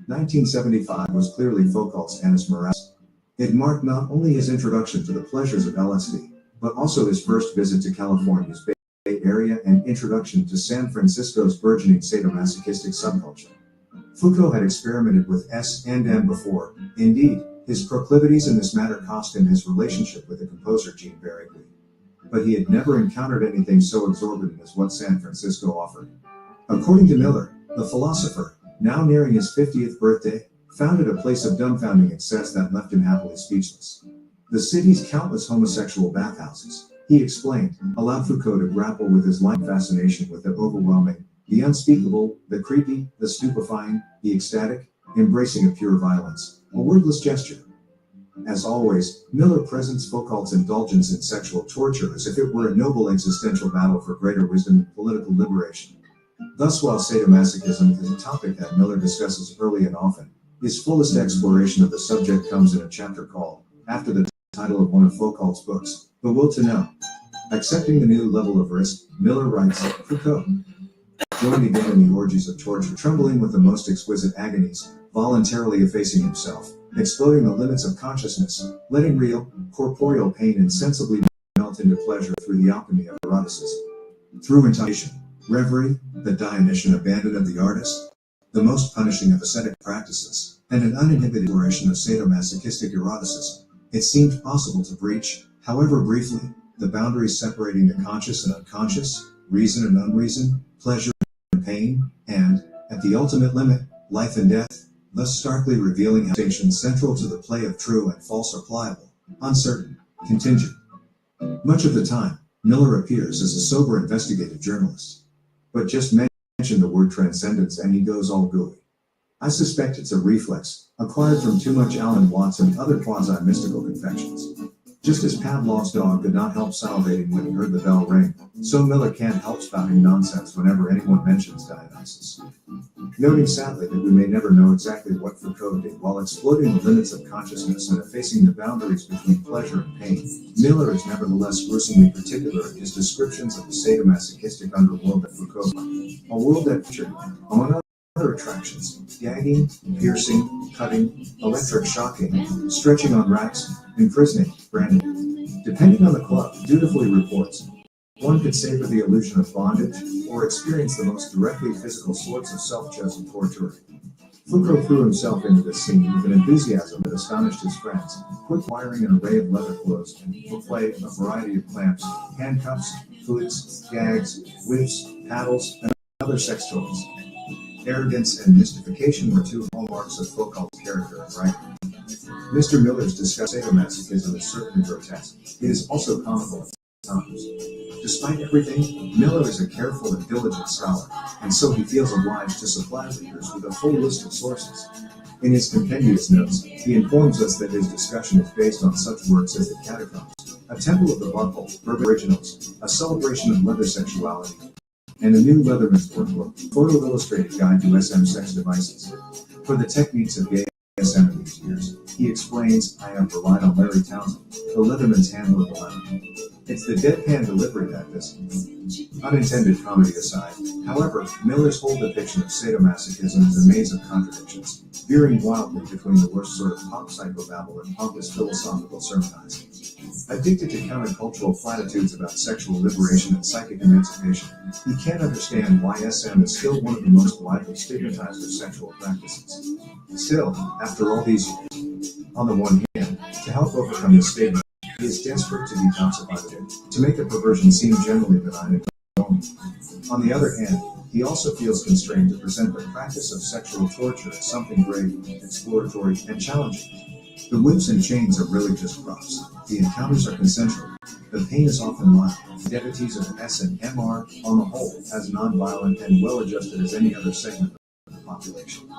1975 was clearly Foucault's annus mirabilis. It marked not only his introduction to the pleasures of LSD, but also his first visit to California's Bay Area and introduction to San Francisco's burgeoning sadomasochistic subculture. Foucault had experimented with S&M before. Indeed, his proclivities in this matter cost him his relationship with the composer Gene Barriquet. But he had never encountered anything so exorbitant as what San Francisco offered. According to Miller, the philosopher, now nearing his 50th birthday, founded a place of dumbfounding excess that left him happily speechless. The city's countless homosexual bathhouses, he explained, allowed Foucault to grapple with his life fascination with the overwhelming, the unspeakable, the creepy, the stupefying, the ecstatic, embracing of pure violence, a wordless gesture. As always, Miller presents Foucault's indulgence in sexual torture as if it were a noble existential battle for greater wisdom and political liberation. Thus, while sadomasochism is a topic that Miller discusses early and often, his fullest exploration of the subject comes in a chapter called, after the title of one of Foucault's books, The Will to Know. Accepting the New Level of Risk, Miller writes, Foucault joined again in the orgies of torture, trembling with the most exquisite agonies, voluntarily effacing himself, exploding the limits of consciousness, letting real, corporeal pain insensibly melt into pleasure through the alchemy of eroticism. Through intoxication, reverie, the Dionysian abandon of the artist, the most punishing of ascetic practices, and an uninhibited exploration of sadomasochistic eroticism, it seemed possible to breach, however briefly, the boundaries separating the conscious and unconscious, reason and unreason, pleasure and pain, and, at the ultimate limit, life and death, thus starkly revealing distinctions central to the play of true and false are pliable, uncertain, contingent. Much of the time, Miller appears as a sober investigative journalist. But just mention the word transcendence and he goes all gooey. I suspect it's a reflex, acquired from too much Alan Watts and other quasi-mystical confections. Just as Pavlov's dog could not help salivating when he heard the bell ring, so Miller can't help spouting nonsense whenever anyone mentions Dionysus. Noting sadly that we may never know exactly what Foucault did while exploiting the limits of consciousness and effacing the boundaries between pleasure and pain, Miller is nevertheless gruesomely particular in his descriptions of the sadomasochistic underworld that Foucault, a world that featured, among other attractions, gagging, piercing, cutting, electric shocking, stretching on racks, imprisoning, branding. Depending on the club, dutifully reports, one could savor the illusion of bondage, or experience the most directly physical sorts of self-chosen torture. Foucault threw himself into this scene with an enthusiasm that astonished his friends, quick wiring an array of leather clothes, and for play a variety of clamps, handcuffs, hoods, gags, whips, paddles, and other sex toys. Arrogance and mystification were two hallmarks of Foucault's character and writing. Mr. Miller's disgust of sadomasochism is certainly grotesque. It is also comical at times. Despite everything, Miller is a careful and diligent scholar, and so he feels obliged to supply readers with a full list of sources. In his compendious notes, he informs us that his discussion is based on such works as the Catacombs, A Temple of the Buckle, Urban Originals, A Celebration of Leather Sexuality, and a new Leatherman's Workbook, Photo-Illustrated Guide to SM Sex Devices. For the techniques of gay SM in these years, he explains, I have relied on Larry Townsend, the Leatherman's Handbook alone. It's the deadpan delivery that this unintended comedy aside. However, Miller's whole depiction of sadomasochism is a maze of contradictions, veering wildly between the worst sort of pop psychobabble and pompous philosophical sermonizing. Addicted to countercultural platitudes about sexual liberation and psychic emancipation, he can't understand why SM is still one of the most widely stigmatized of sexual practices. Still, after all these years, on the one hand, to help overcome this stigma, he is desperate to detoxify it, to make the perversion seem generally benign and normal. On the other hand, he also feels constrained to present the practice of sexual torture as something grave, exploratory, and challenging. The whips and chains are really just props. The encounters are consensual. The pain is often mild. The devotees of S&M are, on the whole, as non-violent and well-adjusted as any other segment of the population.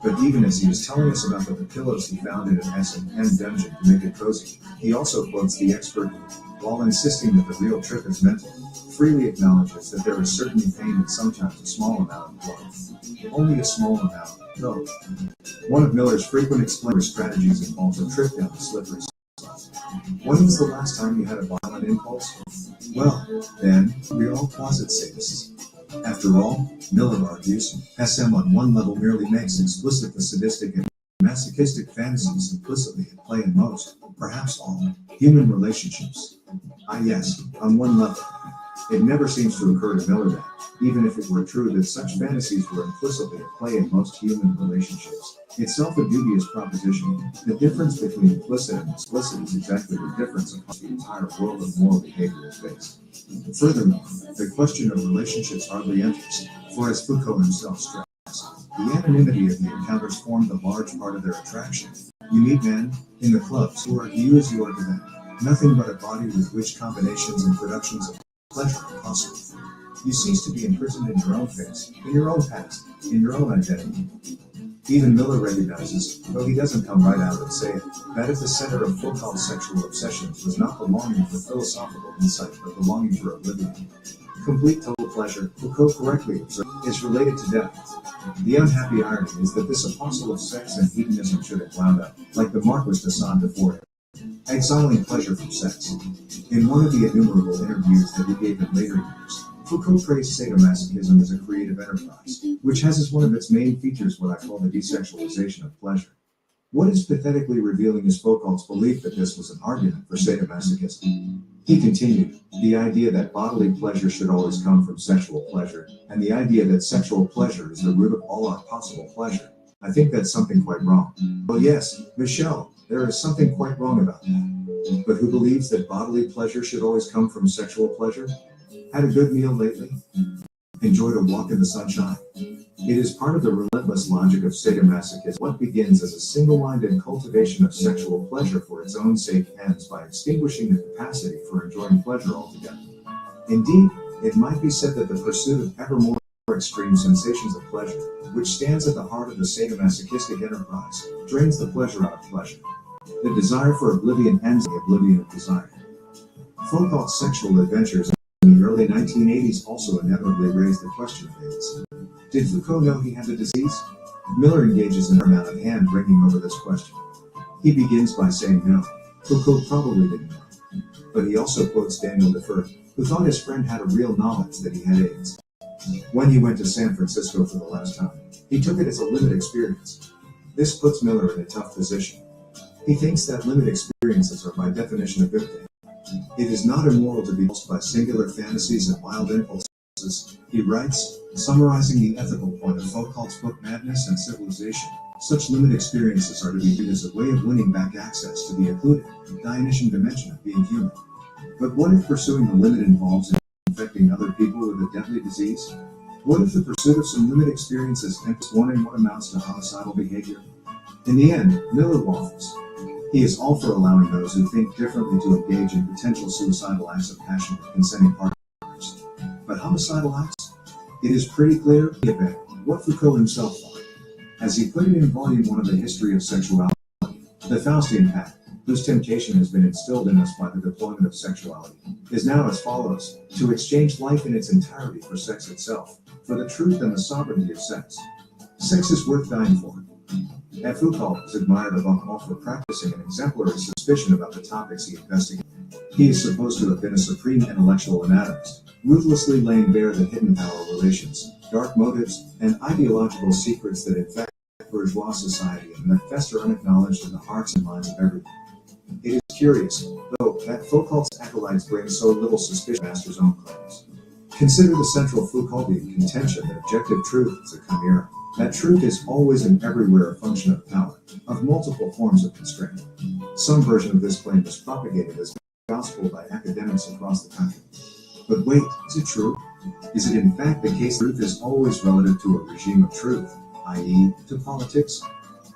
But even as he was telling us about the pillows he found in an S&M dungeon to make it cozy, he also quotes the expert who, while insisting that the real trip is mental, freely acknowledges that there is certainly pain and sometimes a small amount of blood. Only a small amount, though. One of Miller's frequent explanatory strategies involves a trip down the slippery slope. When was the last time you had a violent impulse? Well, then, we're all closet sadists. After all, Miller argues, SM on one level merely makes explicit the sadistic and masochistic fantasies implicitly at play in most, perhaps all, human relationships. Ah yes, on one level. It never seems to occur to Miller that, even if it were true that such fantasies were implicitly at play in most human relationships, itself a dubious proposition, the difference between implicit and explicit is exactly the difference across the entire world of moral behavior is based. Furthermore, the question of relationships hardly enters, for as Foucault himself stressed, the anonymity of the encounters formed a large part of their attraction. You meet men, in the clubs, who are to you as you are to them, nothing but a body with which combinations and productions of pleasure are possible. You cease to be imprisoned in your own face, in your own past, in your own identity. Even Miller recognizes, though he doesn't come right out and say it, that at the center of Foucault's sexual obsessions was not the longing for philosophical insight, but the longing for oblivion. Complete total pleasure, Foucault correctly observed, is related to death. The unhappy irony is that this apostle of sex and hedonism should have wound up, like the Marquis de Sade before him, exiling pleasure from sex. In one of the innumerable interviews that he gave in later years, Foucault praised sadomasochism as a creative enterprise, which has as one of its main features what I call the desexualization of pleasure. What is pathetically revealing is Foucault's belief that this was an argument for sadomasochism. He continued, the idea that bodily pleasure should always come from sexual pleasure, and the idea that sexual pleasure is the root of all our possible pleasure. I think that's something quite wrong. Well, yes, Michelle, there is something quite wrong about that. But who believes that bodily pleasure should always come from sexual pleasure? Had a good meal lately? Enjoyed a walk in the sunshine? It is part of the relentless logic of sadomasochism. What begins as a single-minded cultivation of sexual pleasure for its own sake ends by extinguishing the capacity for enjoying pleasure altogether. Indeed, it might be said that the pursuit of ever more extreme sensations of pleasure, which stands at the heart of the sadomasochistic enterprise, drains the pleasure out of pleasure. The desire for oblivion ends in the oblivion of desire. Foucault's sexual adventures in the early 1980s also inevitably raised the question of AIDS. Did Foucault know he had the disease? Miller engages in an amount of hand-wringing over this question. He begins by saying no, Foucault probably didn't know. But he also quotes Daniel Defoe, who thought his friend had a real knowledge that he had AIDS. When he went to San Francisco for the last time, he took it as a limited experience. This puts Miller in a tough position. He thinks that limited experiences are by definition a good thing. It is not immoral to be impulsed by singular fantasies and wild impulses, he writes, summarizing the ethical point of Foucault's book Madness and Civilization. Such limited experiences are to be viewed as a way of winning back access to the occluded, Dionysian dimension of being human. But what if pursuing the limit involves infecting other people with a deadly disease? What if the pursuit of some limited experiences ends one in what amounts to homicidal behavior? In the end, Miller waffles. He is all for allowing those who think differently to engage in potential suicidal acts of passion with consenting partners. But homicidal acts? It is pretty clear what Foucault himself thought. As he put it in Volume 1 of the History of Sexuality, the Faustian Pact, whose temptation has been instilled in us by the deployment of sexuality, is now as follows: to exchange life in its entirety for sex itself, for the truth and the sovereignty of sex. Sex is worth dying for. F. Foucault is admired above all for practicing an exemplary suspicion about the topics he investigated. He is supposed to have been a supreme intellectual anatomist, ruthlessly laying bare the hidden power relations, dark motives, and ideological secrets that infect bourgeois society and that fester unacknowledged in the hearts and minds of everyone. It is curious, though, that Foucault's acolytes bring so little suspicion of Master's own claims. Consider the central Foucauldian contention that objective truth is a chimera, that truth is always and everywhere a function of power, of multiple forms of constraint. Some version of this claim is propagated as gospel by academics across the country. But wait, is it true? Is it in fact the case that truth is always relative to a regime of truth, i.e., to politics?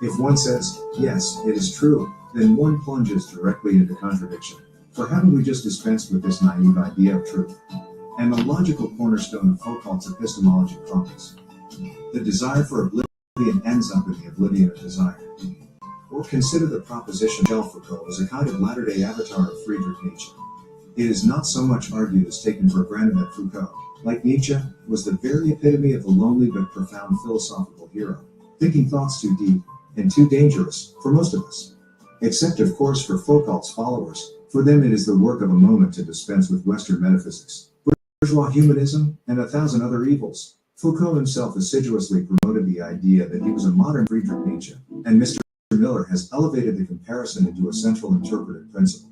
If one says, yes, it is true, then one plunges directly into contradiction. For haven't we just dispensed with this naive idea of truth? And the logical cornerstone of Foucault's epistemology crumbles. The desire for oblivion ends up in the oblivion of desire. Or consider the proposition Michel Foucault as a kind of latter-day avatar of Friedrich Nietzsche. It is not so much argued as taken for granted that Foucault, like Nietzsche, was the very epitome of the lonely but profound philosophical hero, thinking thoughts too deep and too dangerous for most of us. Except, of course, for Foucault's followers. For them it is the work of a moment to dispense with Western metaphysics, bourgeois humanism, and 1,000 other evils. Foucault himself assiduously promoted the idea that he was a modern Friedrich Nietzsche, and Mr. Miller has elevated the comparison into a central interpretive principle.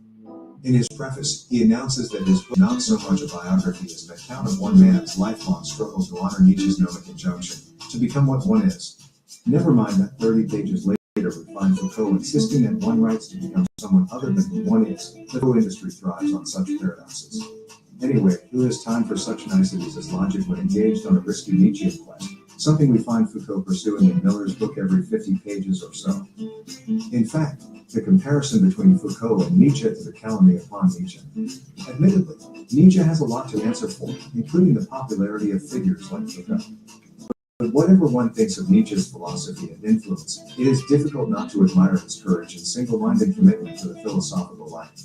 In his preface, he announces that his book is not so much a biography as an account of one man's lifelong struggle to honor Nietzsche's gnomic injunction, to become what one is. Never mind that 30 pages later we find Foucault insisting that one writes to become someone other than who one is. The whole industry thrives on such paradoxes. Anyway, who has time for such niceties as logic when engaged on a risky Nietzschean quest? Something we find Foucault pursuing in Miller's book every 50 pages or so. In fact, the comparison between Foucault and Nietzsche is a calumny upon Nietzsche. Admittedly, Nietzsche has a lot to answer for, including the popularity of figures like Foucault. But whatever one thinks of Nietzsche's philosophy and influence, it is difficult not to admire his courage and single-minded commitment to the philosophical life.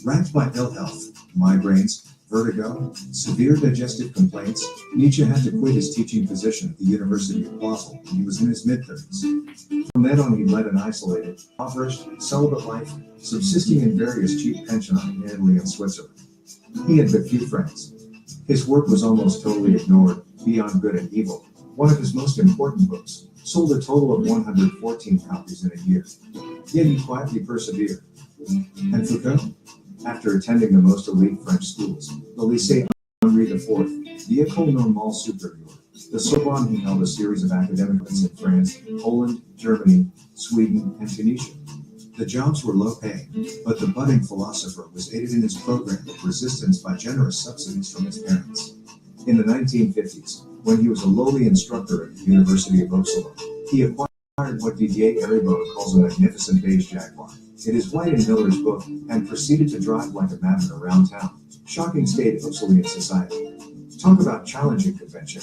Racked by ill health, migraines, vertigo, severe digestive complaints, Nietzsche had to quit his teaching position at the University of Basel when he was in his mid-30s. From then on he led an isolated, impoverished, celibate life, subsisting in various cheap pensioni in Italy and Switzerland. He had but few friends. His work was almost totally ignored. Beyond Good and Evil, one of his most important books, sold a total of 114 copies in a year. Yet he quietly persevered. And Foucault? After attending the most elite French schools, the Lycée Henri IV, the École Normale Supérieure, the Sorbonne, he held a series of academic events in France, Poland, Germany, Sweden, and Tunisia. The jobs were low-paying, but the budding philosopher was aided in his program of resistance by generous subsidies from his parents. In the 1950s, when he was a lowly instructor at the University of Uppsala, he acquired what Didier Eribon calls a magnificent beige Jaguar. It is white in Miller's book, and proceeded to drive like a madman around town, shocking state Uppsalian society. Talk about challenging convention.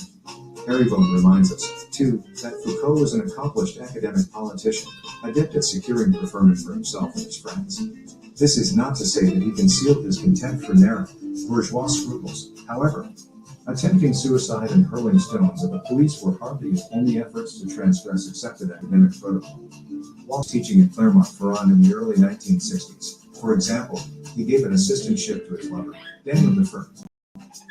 Eribon reminds us, too, that Foucault was an accomplished academic politician, adept at securing preferment for himself and his friends. This is not to say that he concealed his contempt for narrow, bourgeois scruples. However, attempting suicide and hurling stones at the police were hardly his only efforts to transgress accepted academic protocol. While teaching at Clermont-Ferrand in the early 1960s, for example, he gave an assistantship to his lover, Daniel Defer.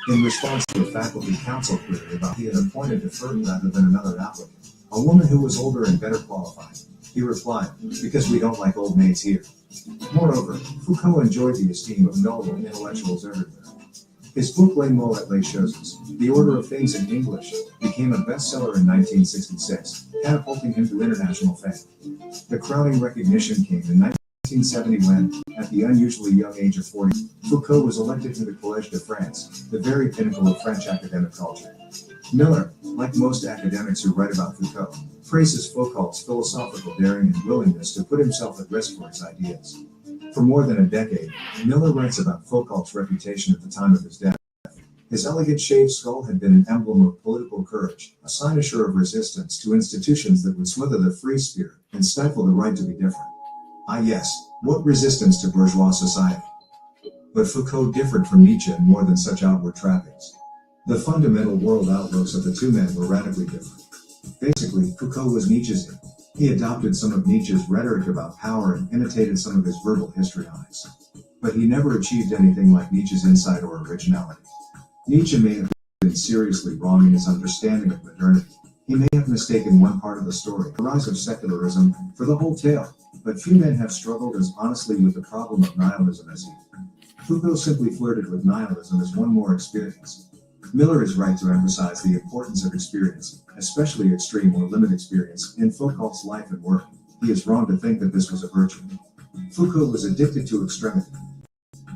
In response to a faculty council query about he had appointed Defer rather than another applicant, a woman who was older and better qualified, he replied, "Because we don't like old maids here." Moreover, Foucault enjoyed the esteem of notable intellectuals everywhere. His book Les mots et les choses, The Order of Things in English, became a bestseller in 1966, catapulting him to international fame. The crowning recognition came in 1970 when, at the unusually young age of 40, Foucault was elected to the Collège de France, the very pinnacle of French academic culture. Miller, like most academics who write about Foucault, praises Foucault's philosophical daring and willingness to put himself at risk for his ideas. For more than a decade, Miller writes about Foucault's reputation at the time of his death. His elegant shaved skull had been an emblem of political courage, a cynosure of resistance to institutions that would smother the free spirit and stifle the right to be different. Ah yes, what resistance to bourgeois society! But Foucault differed from Nietzsche in more than such outward trappings. The fundamental world outlooks of the two men were radically different. Basically, Foucault was Nietzschean. He adopted some of Nietzsche's rhetoric about power and imitated some of his verbal histrionics. But he never achieved anything like Nietzsche's insight or originality. Nietzsche may have been seriously wrong in his understanding of modernity. He may have mistaken one part of the story, the rise of secularism, for the whole tale, but few men have struggled as honestly with the problem of nihilism as he did. Foucault simply flirted with nihilism as one more experience. Miller is right to emphasize the importance of experience, especially extreme or limited experience, in Foucault's life and work. He is wrong to think that this was a virtue. Foucault was addicted to extremity.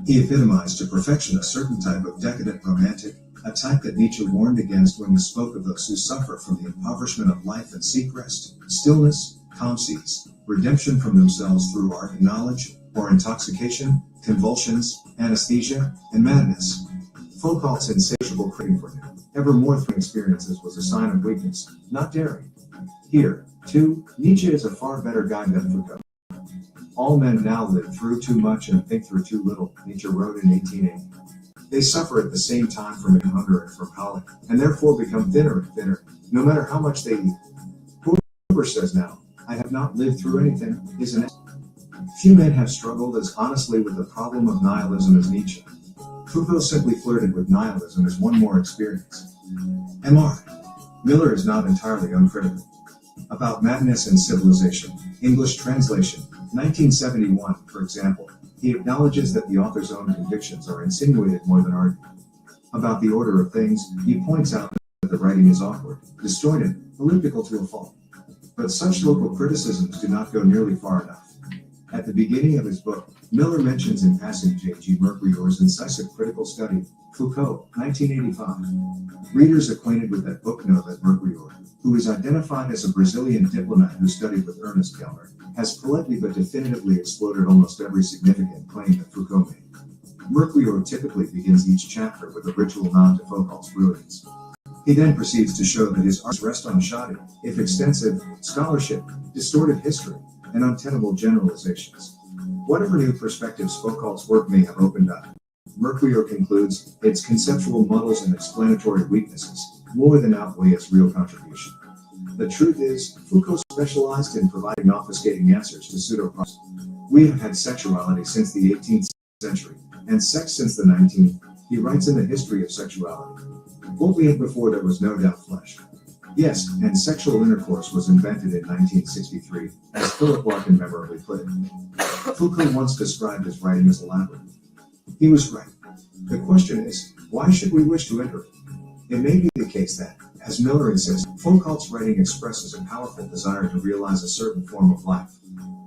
He epitomized to perfection a certain type of decadent romantic, a type that Nietzsche warned against when he spoke of those who suffer from the impoverishment of life and seek rest, stillness, calm seas, redemption from themselves through art and knowledge, or intoxication, convulsions, anesthesia, and madness. Foucault's insatiable craving for new, ever more thrilling experiences was a sign of weakness, not daring. Here, too, Nietzsche is a far better guide than Foucault. All men now live through too much and think through too little, Nietzsche wrote in 1880. They suffer at the same time from hunger and from colic, and therefore become thinner and thinner, no matter how much they eat. Whoever says now, "I have not lived through anything," is an ass. Few men have struggled as honestly with the problem of nihilism as Nietzsche. Foucault simply flirted with nihilism as one more experience. M.R. Miller is not entirely uncritical. About Madness and Civilization, English translation, 1971, for example, he acknowledges that the author's own convictions are insinuated more than argued. About The Order of Things, he points out that the writing is awkward, disjointed, elliptical to a fault. But such local criticisms do not go nearly far enough. At the beginning of his book, Miller mentions in passing J.G. Merquior's incisive critical study, Foucault, 1985. Readers acquainted with that book know that Merquior, who is identified as a Brazilian diplomat who studied with Ernest Gellner, has politely but definitively exploded almost every significant claim that Foucault made. Merquior typically begins each chapter with a ritual nod to Foucault's brilliance. He then proceeds to show that his arts rest on shoddy, if extensive, scholarship, distorted history, and untenable generalizations. Whatever new perspectives Foucault's work may have opened up, Merquior concludes, its conceptual muddles and explanatory weaknesses more than outweigh its real contribution. The truth is, Foucault specialized in providing obfuscating answers to pseudo-problems. We have had sexuality since the 18th century, and sex since the 19th. He writes in the history of sexuality. What we had before there was no doubt flesh. Yes, and sexual intercourse was invented in 1963, as Philip Larkin memorably put it. Foucault once described his writing as a labyrinth. He was right. The question is, why should we wish to enter it? It may be the case that, as Miller insists, Foucault's writing expresses a powerful desire to realize a certain form of life.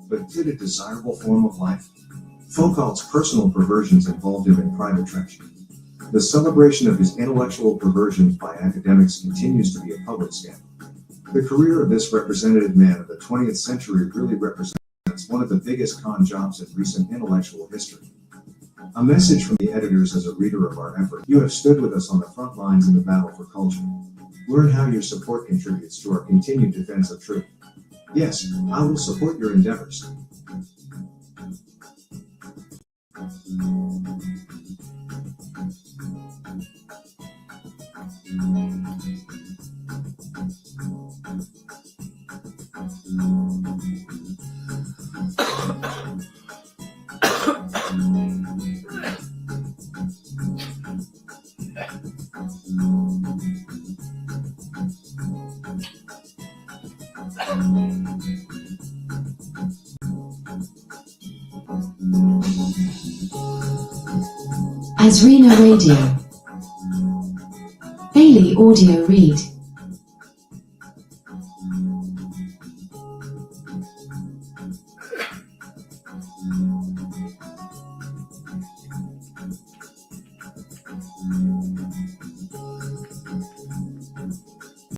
But is it a desirable form of life? Foucault's personal perversions involved him in private traction. The celebration of his intellectual perversions by academics continues to be a public scandal. The career of this representative man of the 20th century really represents one of the biggest con jobs in recent intellectual history. A message from the editors as a reader of our effort. You have stood with us on the front lines in the battle for culture. Learn how your support contributes to our continued defense of truth. Yes, I will support your endeavors. Asrina Radio. Bailey Audio Read.